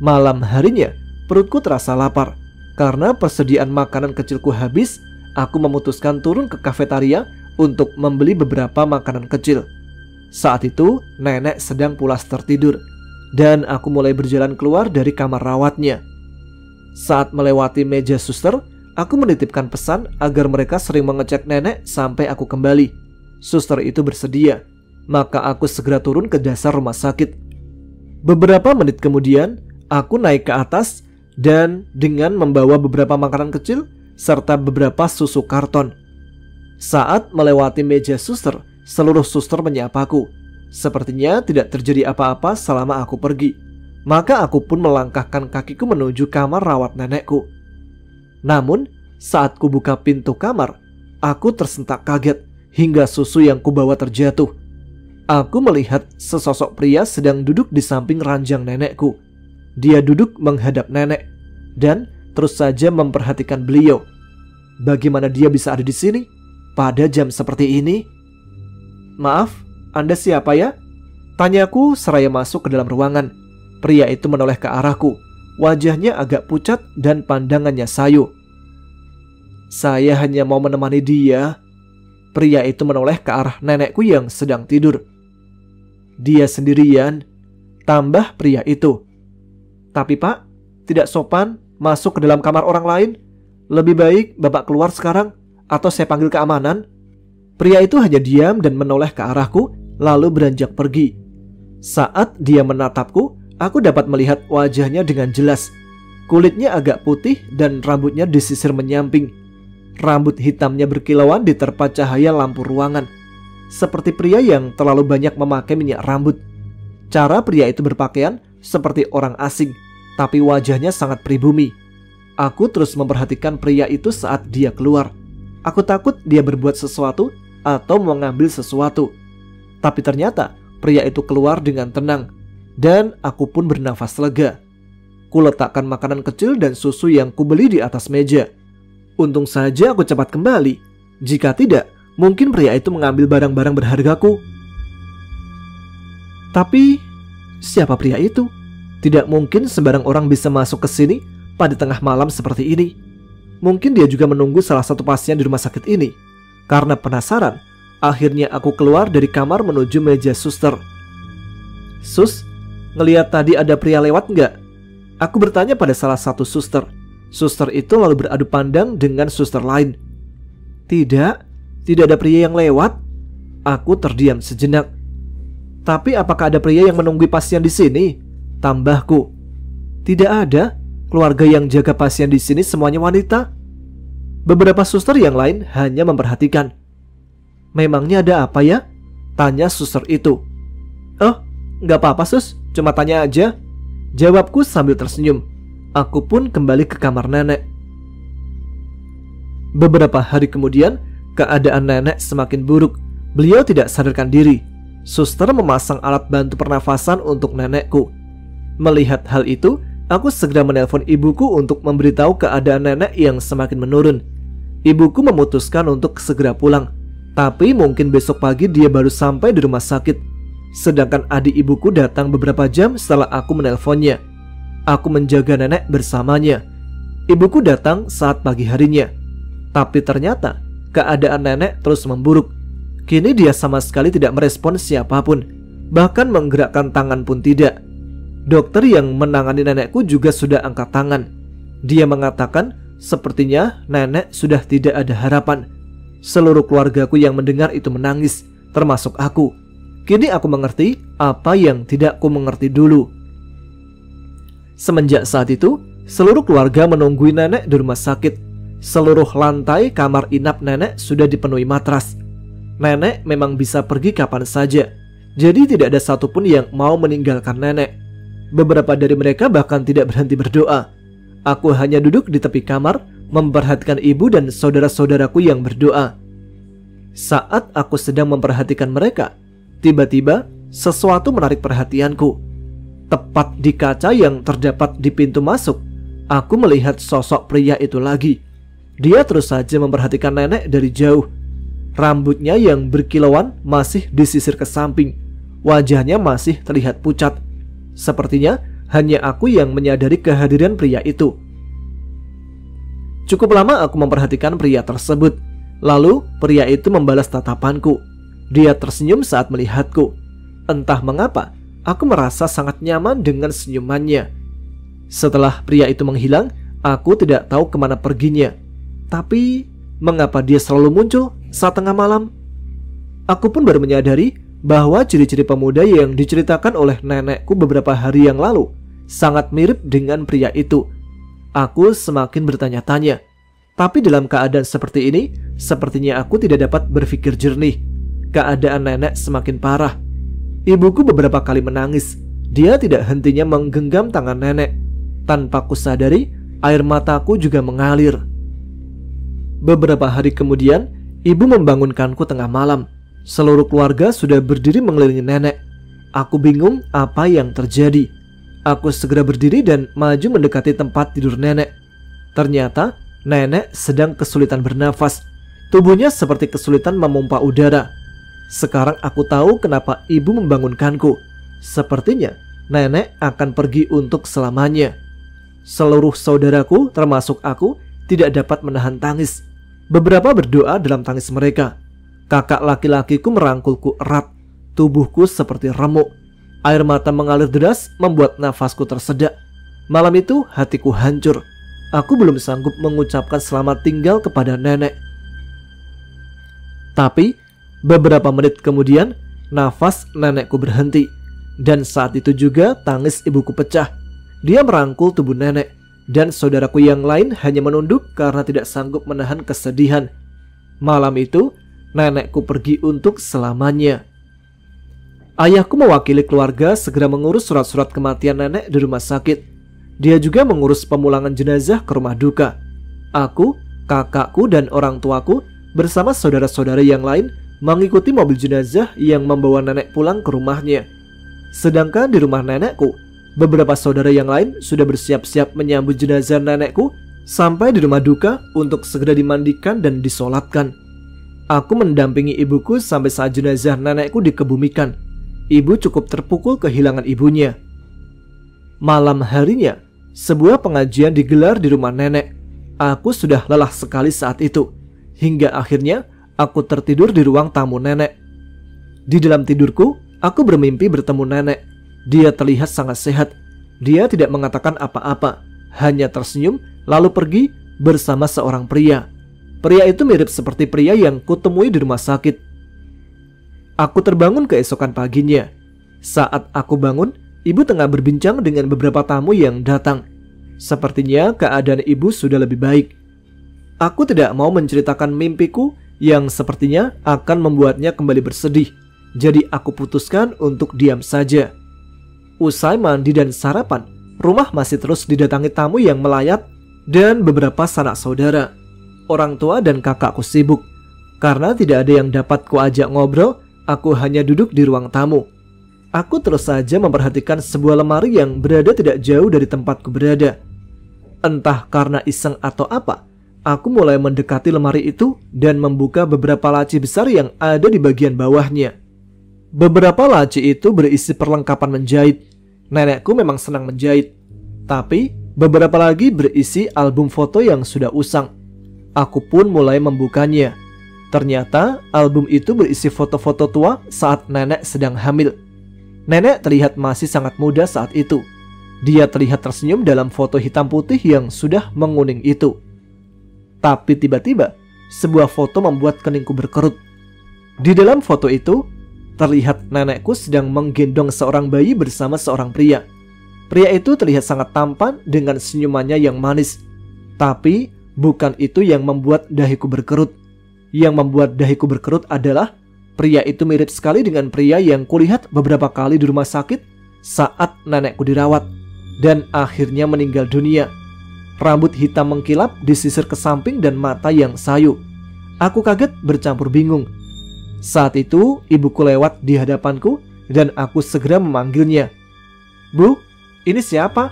Malam harinya, perutku terasa lapar. Karena persediaan makanan kecilku habis, aku memutuskan turun ke kafetaria untuk membeli beberapa makanan kecil. Saat itu, nenek sedang pulas tertidur, dan aku mulai berjalan keluar dari kamar rawatnya. Saat melewati meja suster, aku menitipkan pesan agar mereka sering mengecek nenek sampai aku kembali. Suster itu bersedia, maka aku segera turun ke dasar rumah sakit. Beberapa menit kemudian, aku naik ke atas dan dengan membawa beberapa makanan kecil serta beberapa susu karton. Saat melewati meja suster, seluruh suster menyapaku. Sepertinya tidak terjadi apa-apa selama aku pergi. Maka aku pun melangkahkan kakiku menuju kamar rawat nenekku. Namun, saat ku buka pintu kamar, aku tersentak kaget hingga susu yang kubawa terjatuh. Aku melihat sesosok pria sedang duduk di samping ranjang nenekku. Dia duduk menghadap nenek dan terus saja memperhatikan beliau. Bagaimana dia bisa ada di sini pada jam seperti ini? Maaf, Anda siapa ya? Tanyaku seraya masuk ke dalam ruangan. Pria itu menoleh ke arahku. Wajahnya agak pucat dan pandangannya sayu. "Saya hanya mau menemani dia." Pria itu menoleh ke arah nenekku yang sedang tidur. "Dia sendirian," tambah pria itu. "Tapi Pak, tidak sopan masuk ke dalam kamar orang lain. Lebih baik Bapak keluar sekarang, atau saya panggil keamanan." Pria itu hanya diam dan menoleh ke arahku, lalu beranjak pergi. Saat dia menatapku, aku dapat melihat wajahnya dengan jelas. Kulitnya agak putih dan rambutnya disisir menyamping. Rambut hitamnya berkilauan diterpa cahaya lampu ruangan, seperti pria yang terlalu banyak memakai minyak rambut. Cara pria itu berpakaian seperti orang asing, tapi wajahnya sangat pribumi. Aku terus memperhatikan pria itu saat dia keluar. Aku takut dia berbuat sesuatu atau mengambil sesuatu. Tapi ternyata pria itu keluar dengan tenang, dan aku pun bernafas lega. Kuletakkan makanan kecil dan susu yang kubeli di atas meja. Untung saja aku cepat kembali. Jika tidak, mungkin pria itu mengambil barang-barang berhargaku. Tapi siapa pria itu? Tidak mungkin sembarang orang bisa masuk ke sini pada tengah malam seperti ini. Mungkin dia juga menunggu salah satu pasien di rumah sakit ini. Karena penasaran, akhirnya aku keluar dari kamar menuju meja suster. "Sus, ngeliat tadi ada pria lewat nggak?" Aku bertanya pada salah satu suster. Suster itu lalu beradu pandang dengan suster lain. Tidak ada pria yang lewat." Aku terdiam sejenak. "Tapi apakah ada pria yang menunggu pasien di sini?" tambahku. "Tidak ada. Keluarga yang jaga pasien di sini semuanya wanita." Beberapa suster yang lain hanya memperhatikan. "Memangnya ada apa ya?" tanya suster itu. "Oh, nggak apa-apa sus, cuma tanya aja," jawabku sambil tersenyum. Aku pun kembali ke kamar nenek. Beberapa hari kemudian, keadaan nenek semakin buruk. Beliau tidak sadarkan diri. Suster memasang alat bantu pernafasan untuk nenekku. Melihat hal itu, aku segera menelpon ibuku untuk memberitahu keadaan nenek yang semakin menurun. Ibuku memutuskan untuk segera pulang, tapi mungkin besok pagi dia baru sampai di rumah sakit. Sedangkan adik ibuku datang beberapa jam setelah aku menelponnya. Aku menjaga nenek bersamanya. Ibuku datang saat pagi harinya, tapi ternyata keadaan nenek terus memburuk. Kini dia sama sekali tidak merespon siapapun, bahkan menggerakkan tangan pun tidak. Dokter yang menangani nenekku juga sudah angkat tangan. Dia mengatakan sepertinya nenek sudah tidak ada harapan. Seluruh keluargaku yang mendengar itu menangis, termasuk aku. Kini aku mengerti apa yang tidak ku mengerti dulu. Semenjak saat itu, seluruh keluarga menunggui nenek di rumah sakit. Seluruh lantai kamar inap nenek sudah dipenuhi matras. Nenek memang bisa pergi kapan saja, jadi tidak ada satupun yang mau meninggalkan nenek. Beberapa dari mereka bahkan tidak berhenti berdoa. Aku hanya duduk di tepi kamar, memperhatikan ibu dan saudara-saudaraku yang berdoa. Saat aku sedang memperhatikan mereka, tiba-tiba sesuatu menarik perhatianku. Tepat di kaca yang terdapat di pintu masuk, aku melihat sosok pria itu lagi. Dia terus saja memperhatikan nenek dari jauh. Rambutnya yang berkilauan masih disisir ke samping. Wajahnya masih terlihat pucat. Sepertinya hanya aku yang menyadari kehadiran pria itu. Cukup lama aku memperhatikan pria tersebut. Lalu pria itu membalas tatapanku. Dia tersenyum saat melihatku. Entah mengapa, aku merasa sangat nyaman dengan senyumannya. Setelah pria itu menghilang, aku tidak tahu kemana perginya. Tapi mengapa dia selalu muncul saat tengah malam? Aku pun baru menyadari bahwa ciri-ciri pemuda yang diceritakan oleh nenekku beberapa hari yang lalu sangat mirip dengan pria itu. Aku semakin bertanya-tanya. Tapi dalam keadaan seperti ini, sepertinya aku tidak dapat berpikir jernih. Keadaan nenek semakin parah. Ibuku beberapa kali menangis. Dia tidak hentinya menggenggam tangan nenek. Tanpa kusadari, air mataku juga mengalir. Beberapa hari kemudian, ibu membangunkanku tengah malam. Seluruh keluarga sudah berdiri mengelilingi nenek. Aku bingung apa yang terjadi. Aku segera berdiri dan maju mendekati tempat tidur nenek. Ternyata nenek sedang kesulitan bernafas. Tubuhnya seperti kesulitan memompa udara. Sekarang aku tahu kenapa ibu membangunkanku. Sepertinya nenek akan pergi untuk selamanya. Seluruh saudaraku, termasuk aku, tidak dapat menahan tangis. Beberapa berdoa dalam tangis mereka. Kakak laki-lakiku merangkulku erat. Tubuhku seperti remuk. Air mata mengalir deras membuat nafasku tersedak. Malam itu hatiku hancur. Aku belum sanggup mengucapkan selamat tinggal kepada nenek. Tapi beberapa menit kemudian nafas nenekku berhenti. Dan saat itu juga tangis ibuku pecah. Dia merangkul tubuh nenek. Dan saudaraku yang lain hanya menunduk karena tidak sanggup menahan kesedihan. Malam itu nenekku pergi untuk selamanya. Ayahku mewakili keluarga segera mengurus surat-surat kematian nenek di rumah sakit. Dia juga mengurus pemulangan jenazah ke rumah duka. Aku, kakakku, dan orang tuaku bersama saudara-saudara yang lain mengikuti mobil jenazah yang membawa nenek pulang ke rumahnya. Sedangkan di rumah nenekku, beberapa saudara yang lain sudah bersiap-siap menyambut jenazah nenekku sampai di rumah duka untuk segera dimandikan dan disolatkan. Aku mendampingi ibuku sampai saat jenazah nenekku dikebumikan. Ibu cukup terpukul kehilangan ibunya. Malam harinya, sebuah pengajian digelar di rumah nenek. Aku sudah lelah sekali saat itu. Hingga akhirnya aku tertidur di ruang tamu nenek. Di dalam tidurku, aku bermimpi bertemu nenek. Dia terlihat sangat sehat. Dia tidak mengatakan apa-apa, hanya tersenyum lalu pergi bersama seorang pria. Pria itu mirip seperti pria yang kutemui di rumah sakit. Aku terbangun keesokan paginya. Saat aku bangun, ibu tengah berbincang dengan beberapa tamu yang datang. Sepertinya keadaan ibu sudah lebih baik. Aku tidak mau menceritakan mimpiku yang sepertinya akan membuatnya kembali bersedih. Jadi aku putuskan untuk diam saja. Usai mandi dan sarapan, rumah masih terus didatangi tamu yang melayat dan beberapa sanak saudara. Orang tua dan kakakku sibuk. Karena tidak ada yang dapat kuajak ngobrol, aku hanya duduk di ruang tamu. Aku terus saja memperhatikan sebuah lemari yang berada tidak jauh dari tempatku berada. Entah karena iseng atau apa, aku mulai mendekati lemari itu dan membuka beberapa laci besar yang ada di bagian bawahnya. Beberapa laci itu berisi perlengkapan menjahit. Nenekku memang senang menjahit. Tapi beberapa lagi berisi album foto yang sudah usang. Aku pun mulai membukanya. Ternyata album itu berisi foto-foto tua saat nenek sedang hamil. Nenek terlihat masih sangat muda saat itu. Dia terlihat tersenyum dalam foto hitam putih yang sudah menguning itu. Tapi tiba-tiba sebuah foto membuat keningku berkerut. Di dalam foto itu terlihat nenekku sedang menggendong seorang bayi bersama seorang pria. Pria itu terlihat sangat tampan dengan senyumannya yang manis. Tapi bukan itu yang membuat dahiku berkerut. Yang membuat dahiku berkerut adalah pria itu mirip sekali dengan pria yang kulihat beberapa kali di rumah sakit saat nenekku dirawat dan akhirnya meninggal dunia. Rambut hitam mengkilap disisir ke samping dan mata yang sayu. Aku kaget bercampur bingung. Saat itu ibuku lewat di hadapanku dan aku segera memanggilnya. "Bu, ini siapa?"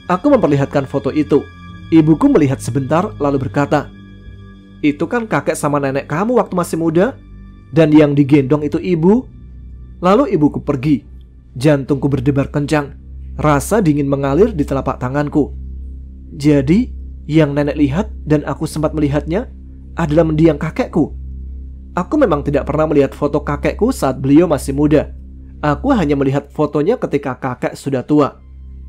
Aku memperlihatkan foto itu. Ibuku melihat sebentar lalu berkata, "Itu kan kakek sama nenek kamu waktu masih muda. Dan yang digendong itu ibu." Lalu ibuku pergi. Jantungku berdebar kencang. Rasa dingin mengalir di telapak tanganku. Jadi yang nenek lihat dan aku sempat melihatnya adalah mendiang kakekku. Aku memang tidak pernah melihat foto kakekku saat beliau masih muda. Aku hanya melihat fotonya ketika kakek sudah tua.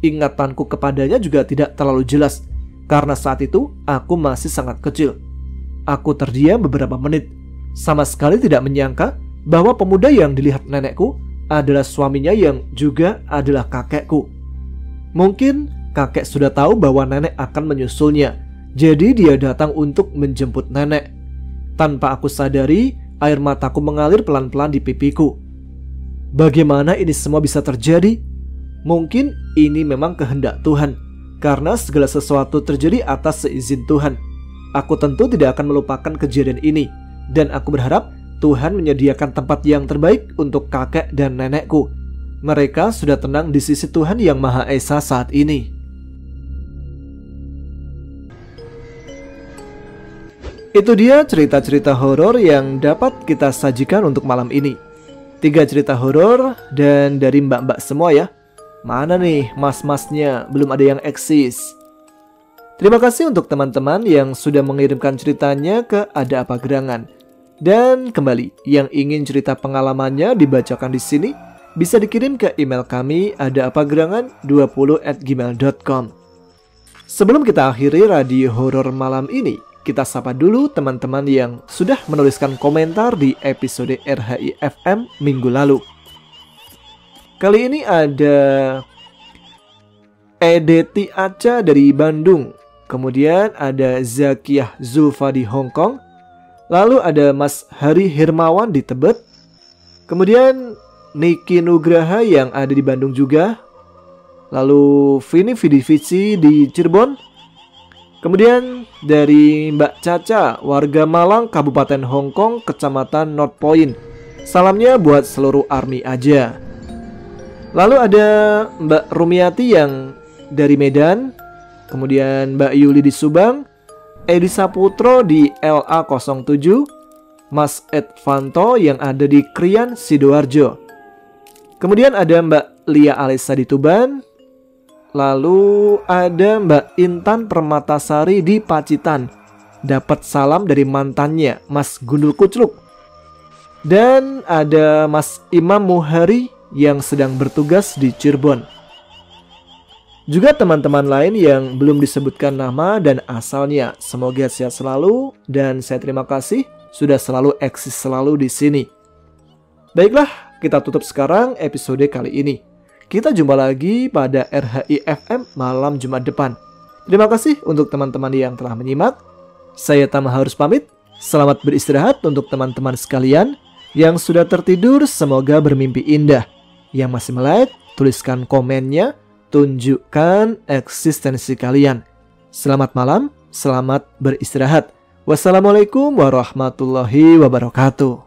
Ingatanku kepadanya juga tidak terlalu jelas karena saat itu aku masih sangat kecil. Aku terdiam beberapa menit, sama sekali tidak menyangka bahwa pemuda yang dilihat nenekku adalah suaminya yang juga adalah kakekku. Mungkin kakek sudah tahu bahwa nenek akan menyusulnya, jadi dia datang untuk menjemput nenek. Tanpa aku sadari, air mataku mengalir pelan-pelan di pipiku. Bagaimana ini semua bisa terjadi? Mungkin ini memang kehendak Tuhan, karena segala sesuatu terjadi atas seizin Tuhan. Aku tentu tidak akan melupakan kejadian ini, dan aku berharap Tuhan menyediakan tempat yang terbaik untuk kakek dan nenekku. Mereka sudah tenang di sisi Tuhan Yang Maha Esa saat ini. Itu dia cerita-cerita horor yang dapat kita sajikan untuk malam ini. 3 cerita horor dan dari mbak-mbak semua ya. Mana nih mas-masnya, belum ada yang eksis. Terima kasih untuk teman-teman yang sudah mengirimkan ceritanya ke Ada Apa Gerangan. Dan kembali, yang ingin cerita pengalamannya dibacakan di sini bisa dikirim ke email kami adaapagerangan20@gmail.com. Sebelum kita akhiri radio horor malam ini, kita sapa dulu teman-teman yang sudah menuliskan komentar di episode RHI FM minggu lalu. Kali ini ada Edeti Aca dari Bandung, kemudian ada Zakiyah Zulfa di Hong Kong, lalu ada Mas Hari Hirmawan di Tebet, kemudian Niki Nugraha yang ada di Bandung juga, lalu Vini Vidivici di Cirebon, kemudian dari Mbak Caca, warga Malang, Kabupaten Hong Kong, Kecamatan North Point. Salamnya buat seluruh ARMY aja. Lalu ada Mbak Rumiati yang dari Medan, kemudian Mbak Yuli di Subang, Edi Saputro di LA07, Mas Edvanto yang ada di Krian, Sidoarjo. Kemudian ada Mbak Lia Alisa di Tuban. Lalu ada Mbak Intan Permatasari di Pacitan, dapat salam dari mantannya Mas Gundul Kucluk. Dan ada Mas Imam Muhari yang sedang bertugas di Cirebon. Juga teman-teman lain yang belum disebutkan nama dan asalnya, semoga sehat selalu dan saya terima kasih sudah selalu eksis selalu di sini. Baiklah, kita tutup sekarang episode kali ini. Kita jumpa lagi pada RHI FM malam Jumat depan. Terima kasih untuk teman-teman yang telah menyimak. Saya Tama harus pamit. Selamat beristirahat untuk teman-teman sekalian. Yang sudah tertidur semoga bermimpi indah. Yang masih melek, tuliskan komennya. Tunjukkan eksistensi kalian. Selamat malam, selamat beristirahat. Wassalamualaikum warahmatullahi wabarakatuh.